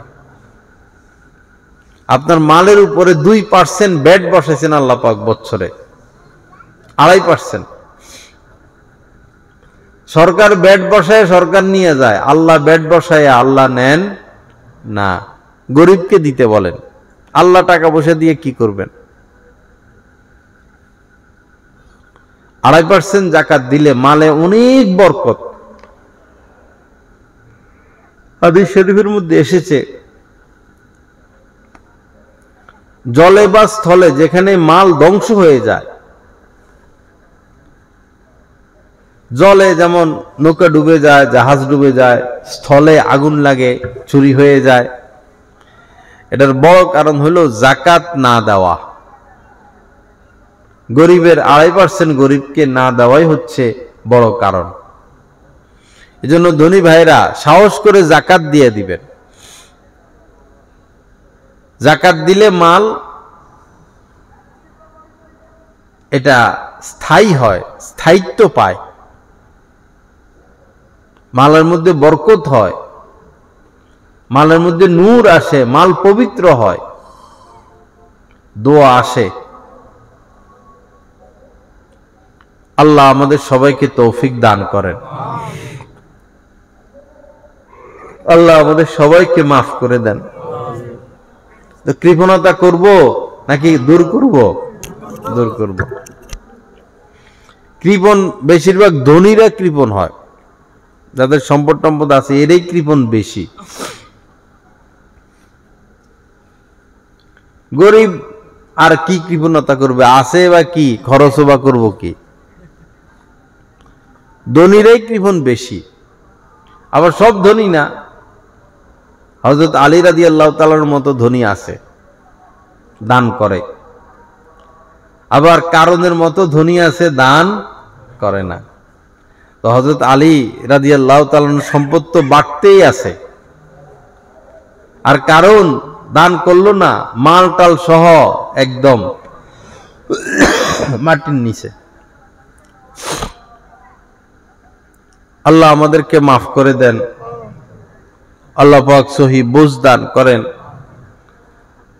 আপনার মালের উপরে 2% ব্যাট বসাইছেন আল্লাহ পাক বছরে, 2.5%। সরকার ব্যাট বসায়, সরকার নিয়ে যায়, আল্লাহ ব্যাট বসায় আল্লাহ নেন না। গরিবকে দিতে বলেন, আল্লাহ টাকা পয়সা দিয়ে কি করবেন? 2.5% যাকাত দিলে মালে অনেক বরকত। হাদিস শরীফের মধ্যে এসেছে, জলে বা স্থলে যেখানে মাল ধ্বংস হয়ে যায়, জলে যেমন নৌকা ডুবে যায়, জাহাজ ডুবে যায়, স্থলে আগুন লাগে, চুরি হয়ে যায়, এটার বড় কারণ হলো যাকাত না দেওয়া। গরিবের 2.5% গরিবকে না দেওয়াই হচ্ছে বড় কারণ। এজন্য ধনী ভাইরা সাহস করে যাকাত দিয়ে দিবেন। যাকাত দিলে মাল এটা স্থায়ী হয়, স্থায়িত্ব পায়, মালের মধ্যে বরকত হয়, মালের মধ্যে নূর আসে, মাল পবিত্র হয়, দোয়া আসে। আল্লাহ আমাদের সবাইকে তৌফিক দান করেন। আল্লাহ আমাদের সবাইকে মাফ করে দেন। তো কৃপণতা করব নাকি দূর করব? দূর করব। কৃপণ বেশিরভাগ ধনীরা কৃপণ হয়, যাদের সম্পদ টম্পদ আছে এরাই কৃপণ বেশি। গরিব আর কি কৃপণতা করবে? আছে বা কি, খরচ বা করব কি? ধনীরাই কৃপণ বেশি। আবার সব ধনী না, হযরত আলী রাদিয়াল্লাহু তাআলার মতো ধনী আছে, দান করে। আবার কারণের মতো ধনী আছে, দান করে না। তো হযরত আলী রাদিয়াল্লাহু তাআলার সম্পদ তো বাড়তেই আছে, আর কারণ দান করলো না, মাল টাল সহ একদম মাটির নিচে। আল্লাহ আমাদেরকে মাফ করে দেন। আল্লাহ পাক সহি বুঝ দান করেন।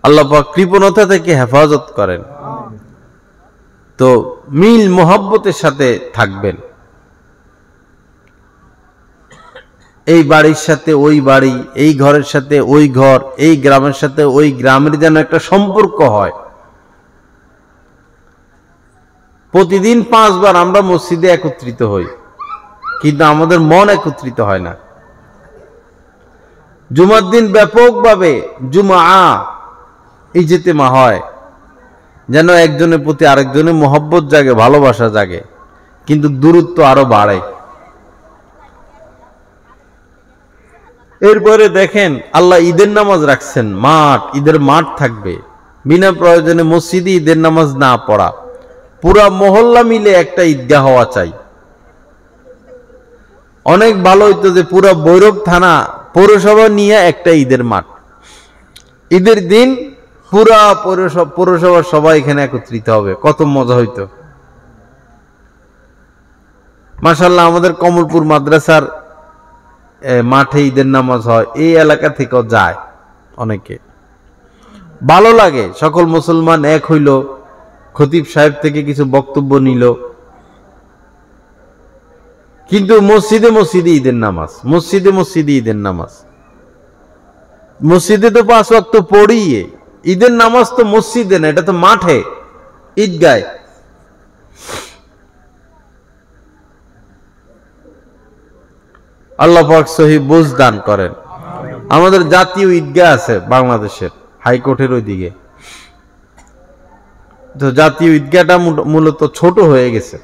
আল্লাহ পাক কৃপণতা থেকে হেফাজত করেন। তো মিল মোহাব্বতের সাথে থাকবেন। এই বাড়ির সাথে ওই বাড়ি, এই ঘরের সাথে ওই ঘর, এই গ্রামের সাথে ওই গ্রামের যেন একটা সম্পর্ক হয়। প্রতিদিন 5 বার আমরা মসজিদে একত্রিত হই, কিন্তু আমাদের মন একত্রিত হয় না। জুমার দিন ব্যাপকভাবে জুমা ইজতেমা হয়, যেন একজনের প্রতি আরেকজনের মোহব্বত জাগে, ভালোবাসা জাগে, কিন্তু দূরত্ব আরো বাড়ে। এরপরে দেখেন আল্লাহ ঈদের নামাজ রাখছেন, মাঠ, ঈদের মাঠ থাকবে, বিনা প্রয়োজনে মসজিদে ঈদের নামাজ না পড়া। পুরা মহল্লা মিলে একটা ঈদগাহ হওয়া চাই। অনেক ভালো হইতো যে পুরা ভৈরব থানা পৌরসভা নিয়ে একটা ঈদের মাঠ, ঈদের দিন পুরা পৌরসভার সবাই এখানে একত্রিত হবে, কত মজা হইতো। মাশাআল্লাহ আমাদের কমলপুর মাদ্রাসার মাঠে ঈদের নামাজ হয়, এই এলাকা থেকেও যায় অনেকে, ভালো লাগে। সকল মুসলমান এক হইল, খতিব সাহেব থেকে কিছু বক্তব্য নিল, কিন্তু মসজিদে মসজিদে ঈদের নামাজ, মসজিদে মসজিদে ঈদের নামাজ। মসজিদে তো 5 ওয়াক্ত পড়ি, ঈদের নামাজ তো মসজিদে না, এটা তো মাঠে, ঈদগায়। আল্লাহ পাক সহি বুঝ দান করেন। আমাদের জাতীয় ঈদগাহ আছে বাংলাদেশের হাইকোর্টের ওইদিকে, তো জাতীয় ঈদগাহটা মূলত ছোট হয়ে গেছে।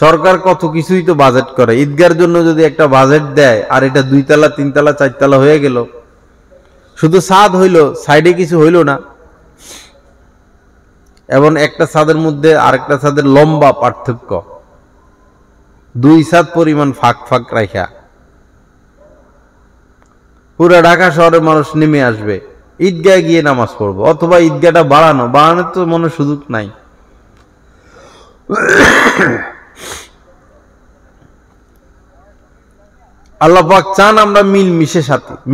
সরকার কত কিছুই তো বাজেট করে, ঈদগার জন্য যদি একটা বাজেট দেয় আর এটা 2 তলা 3 তলা 4 তলা হয়ে গেল, শুধু ছাদ হইল, সাইডে কিছু হইল না, এবং একটা ছাদের মধ্যে আরেকটা ছাদের লম্বা পার্থক্য, 2 ছাদ পরিমাণ ফাঁক ফাঁক রাখা, পুরা ঢাকা শহরের মানুষ নেমে আসবে, ঈদগায় গিয়ে নামাজ পড়বো, অথবা ঈদগাহটা বাড়ানোর তো মনে সুযোগ নাই। আল্লাহ পাক চান আমরা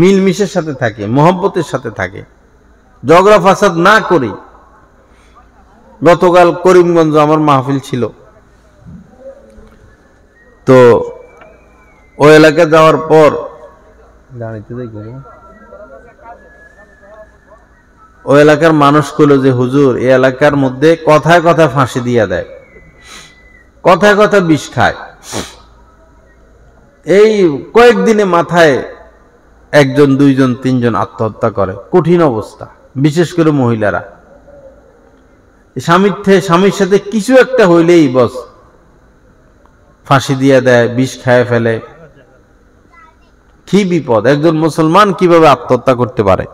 মিলমিশের সাথে থাকি, মোহাব্বতের সাথে থাকি, ঝগড়া ফাসাদ না করি। গতকাল করিমগঞ্জ আমার মাহফিল ছিল, তো ওই এলাকায় যাওয়ার পর ওই এলাকার মানুষ কইল যে হুজুর, এই এলাকার মধ্যে কথায় কথায় ফাঁসি দিয়া দেয়, কথায় কথা বিষ খায়। এই কয়েকদিনে মাথায় 1 জন 2 জন 3 জন আত্মহত্যা করে, কঠিন অবস্থা, বিশেষ করে মহিলারা। স্বামীর সাথে কিছু একটা হইলেই বস ফাঁসি দিয়ে দেয়, বিষ খায় ফেলে। কি বিপদ! একজন মুসলমান কিভাবে আত্মহত্যা করতে পারে?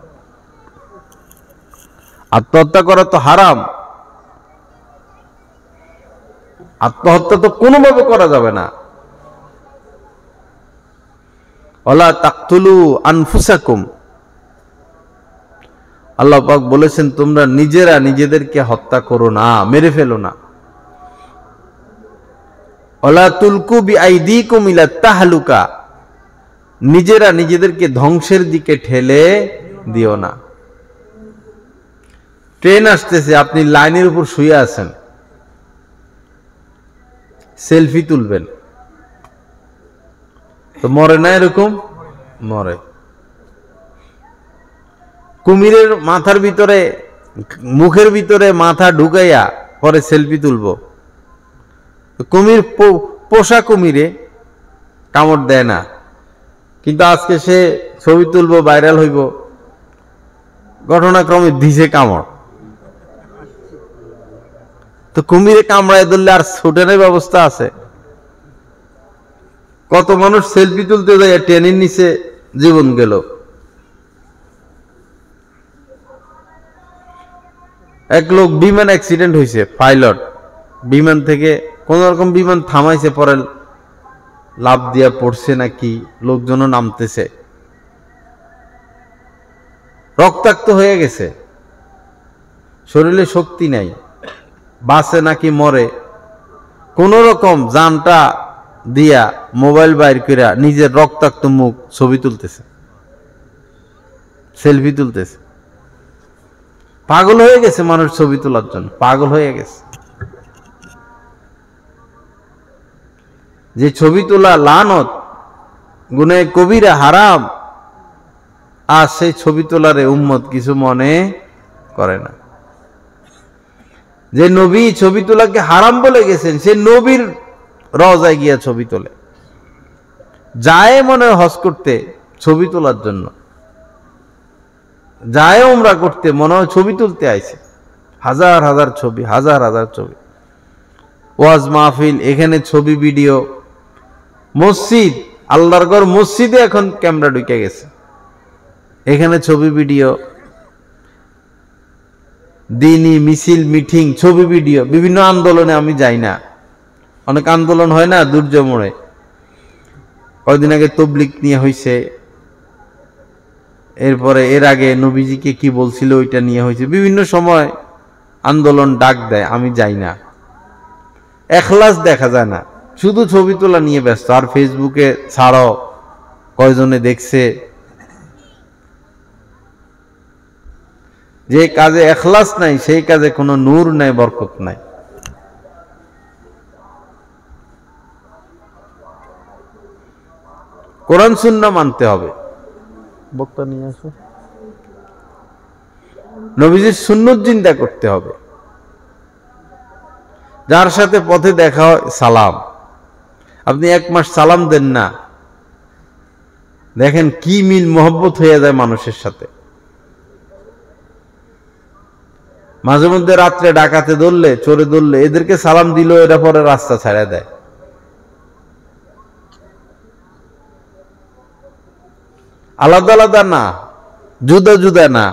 আত্মহত্যা করা তো হারাম, আত্মহত্যা তো কোনোভাবে করা যাবে না। ওয়ালা তাকতুলু আনফুসাকুম, আল্লাহ পাক বলেছেন তোমরা নিজেরা নিজেদেরকে হত্যা করো না, মেরে ফেলো না। ওয়ালা তুলকু বিআইদিকুম ইলা তাহলুকা, নিজেরা নিজেদেরকে ধ্বংসের দিকে ঠেলে দিও না। ট্রেন আসতেছে, আপনি লাইনের উপর শুয়ে আছেন, সেলফি তুলবেন, তো মরে না? এরকম মরে। কুমিরের মাথার ভিতরে, মুখের ভিতরে মাথা ঢুকাইয়া পরে সেলফি তুলবো। কুমির পোষা কুমিরে কামড় দেয় না, কিন্তু আজকে সে ছবি তুলবো, ভাইরাল হইব, ঘটনাক্রমে দিছে কামড়। তো কুমিরে কামড়ায় ধরলে আর ছুটানোর ব্যবস্থা আছে? কত মানুষ সেলফি তুলতে যায়, ট্রেনের নিচে জীবন গেল। এক লোক বিমান অ্যাক্সিডেন্ট হয়েছে, পাইলট বিমান থেকে কোন রকম বিমান থামাইছে, পরে লাফ দিয়া পড়ছে নাকি, লোকজনও নামতেছে, রক্তাক্ত হয়ে গেছে, শরীরে শক্তি নাই, বাসে নাকি মরে। কোন রকম জানটা দিয়া মোবাইল বাইর কইরা নিজের রক্তাক্ত মুখ ছবি তুলতেছে, সেলফি তুলতেছে। পাগল হয়ে গেছে মানুষ ছবি তোলার জন্য, পাগল হয়ে গেছে। যে ছবি তোলা লানত, গুনাহে কবিরা, হারাম, আর সেই ছবি তোলারে উম্মত কিছু মনে করে না। যে নবী ছবি তোলাকে হারাম বলে গেছেন, সে নবীর রওজায় গিয়া ছবি তোলে, যায় মনে হজ করতে ছবি তোলার জন্য, যায় উমরা করতে মনে হয় ছবি তুলতে আইছে। হাজার হাজার ছবি, হাজার হাজার ছবি, ওয়াজ মাহফিল, এখানে ছবি ভিডিও, মসজিদ, আল্লাহর ঘর মসজিদে এখন ক্যামেরা ঢুকে গেছে, এখানে ছবি ভিডিও, দিনই মিছিল মিটিং, ছবি ভিডিও। বিভিন্ন আন্দোলনে আমি যাই না, অনেক আন্দোলন হয় না দুর্য মোড়ে, কয়েকদিন আগে তবলিগ নিয়ে হয়েছে, এরপরে এর আগে নবীজিকে কি বলছিল ওইটা নিয়ে হয়েছে, বিভিন্ন সময় আন্দোলন ডাক দেয়, আমি যাই না। এখলাস দেখা যায় না, শুধু ছবি তোলা নিয়ে ব্যস্ত। আর ফেসবুকে ছাড়ো, কয়জনে দেখছে। যে কাজে এখলাস নাই, সেই কাজে কোনো নূর নাই, বরকত নাই। কোরআন সুন্নাহ মানতে হবে, বক্তা নিয়ে আসো, নবীজির সুন্নত জিন্দা করতে হবে। যার সাথে পথে দেখা হয় সালাম, আপনি 1 মাস সালাম দেন না, দেখেন কি মিল মোহব্বত হয়ে যায় মানুষের সাথে। মাঝে মধ্যে রাত্রে ডাকাতে ধরলে, চোরে ধরলে, এদেরকে সালাম দিল, এরা পরে রাস্তা ছাড়া দেয়। আলাদা আলাদা না, জুদা জুদা না।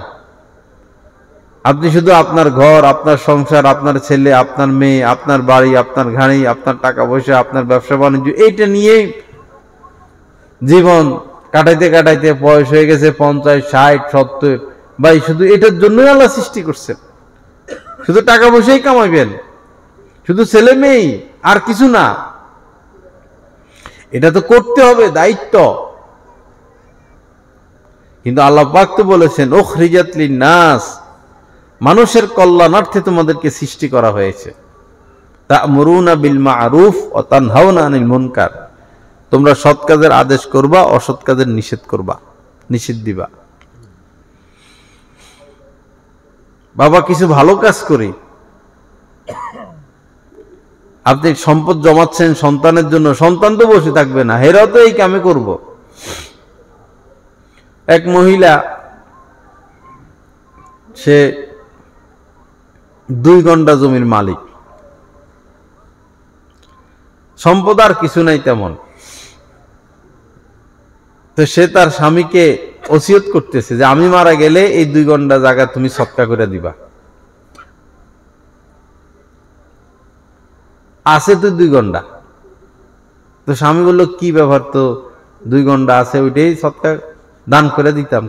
আপনি শুধু আপনার ঘর, আপনার সংসার, আপনার ছেলে, আপনার মেয়ে, আপনার বাড়ি, আপনার গাড়ি, আপনার টাকা পয়সা, আপনার ব্যবসা বাণিজ্য, এইটা নিয়েই জীবন কাটাইতে কাটাইতে বয়স হয়ে গেছে 50, 60, 70। ভাই, শুধু এটার জন্যই আল্লাহ সৃষ্টি করছেন, শুধু টাকা পয়সাই কামাইবেন, শুধু ছেলে মেয়ে, আর কিছু না। এটা তো করতে হবে, দায়িত্ব। কিন্তু আল্লাহ পাক তো বলেছেন উখরিজাত লিন-নাস, মানুষের কল্যাণার্থে তোমাদেরকে সৃষ্টি করা হয়েছে। তা'মুরুনা বিল মা'রুফ ওয়া তানহাউনা আনিল মুনকার, তোমরা সৎ কাজের আদেশ করবা, অসৎ কাজের নিষেধ করবা, নিষেধ দিবা। বাবা, কিছু ভালো কাজ করি। আপনি সম্পদ জমাচ্ছেন সন্তানের জন্য, সন্তান তো বসে থাকবে না, হেরাও তো এই কামে করব। এক মহিলা, সে 2 ঘন্টা জমির মালিক, সম্পদ আর কিছু নাই তেমন। তো সে তার স্বামীকে ওসিয়ত করতেছে যে আমি মারা গেলে এই 2 ঘন্টা জায়গা তুমি সদকা করে দিবা। আছে তো 2 ঘন্টা। তো স্বামী বলল, কি ব্যাপার, তো 2 ঘন্টা আছে, ওইটাই সদকা দান করে দিতাম।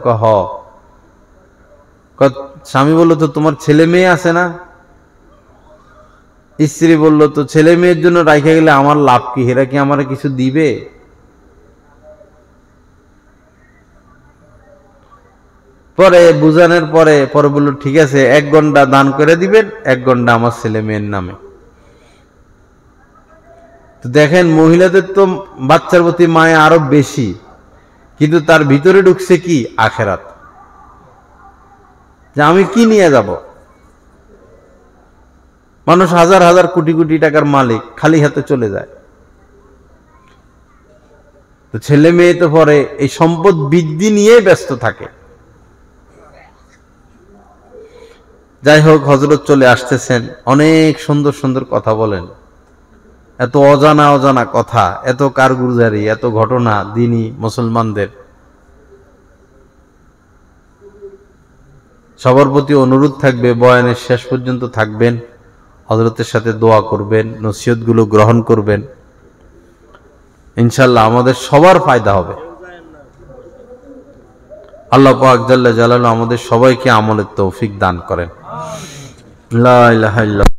স্বামী বলল, তো তোমার ছেলে মেয়ে আছে না? স্ত্রী বলল, তো ছেলে মেয়ের জন্য রাখা গেলে আমার লাভ কি, এরা কি আমার কিছু দিবে? পরে বুঝানোর পরে বলল, ঠিক আছে, 1 ঘন্টা দান করে দিবেন, 1 ঘন্টা আমার ছেলে মেয়ের নামে। তো দেখেন, মহিলাদের তো বাচ্চার প্রতি মায়া আরো বেশি, কিন্তু তার ভিতরে ঢুকছে কি? আখেরাত। যে আমি কি নিয়ে যাব? মানুষ হাজার হাজার কোটি কোটি টাকার মালিক, খালি হাতে চলে যায়। তো ছেলে মেয়ে তো পরে এই সম্পদ বৃদ্ধি নিয়ে ব্যস্ত থাকে। যাই হোক, হযরত চলে আসতেছেন, অনেক সুন্দর সুন্দর কথা বলেন, এত অজানা অজানা কথা, এত কারগুজারি, এত ঘটনা দিনী মুসলমানদের। সবার প্রতি অনুরোধ থাকবে, বয়ানের শেষ পর্যন্ত থাকবেন, হযরতের সাথে দোয়া করবেন, নসিহতগুলো গ্রহণ করবেন। ইনশাআল্লাহ আমাদের সবার ফায়দা হবে। আল্লাহ পাক জাল্লা জালালু আমাদের সবাইকে আমলের তৌফিক দান করেন। লা ইলাহা ইল্লাল্লাহ।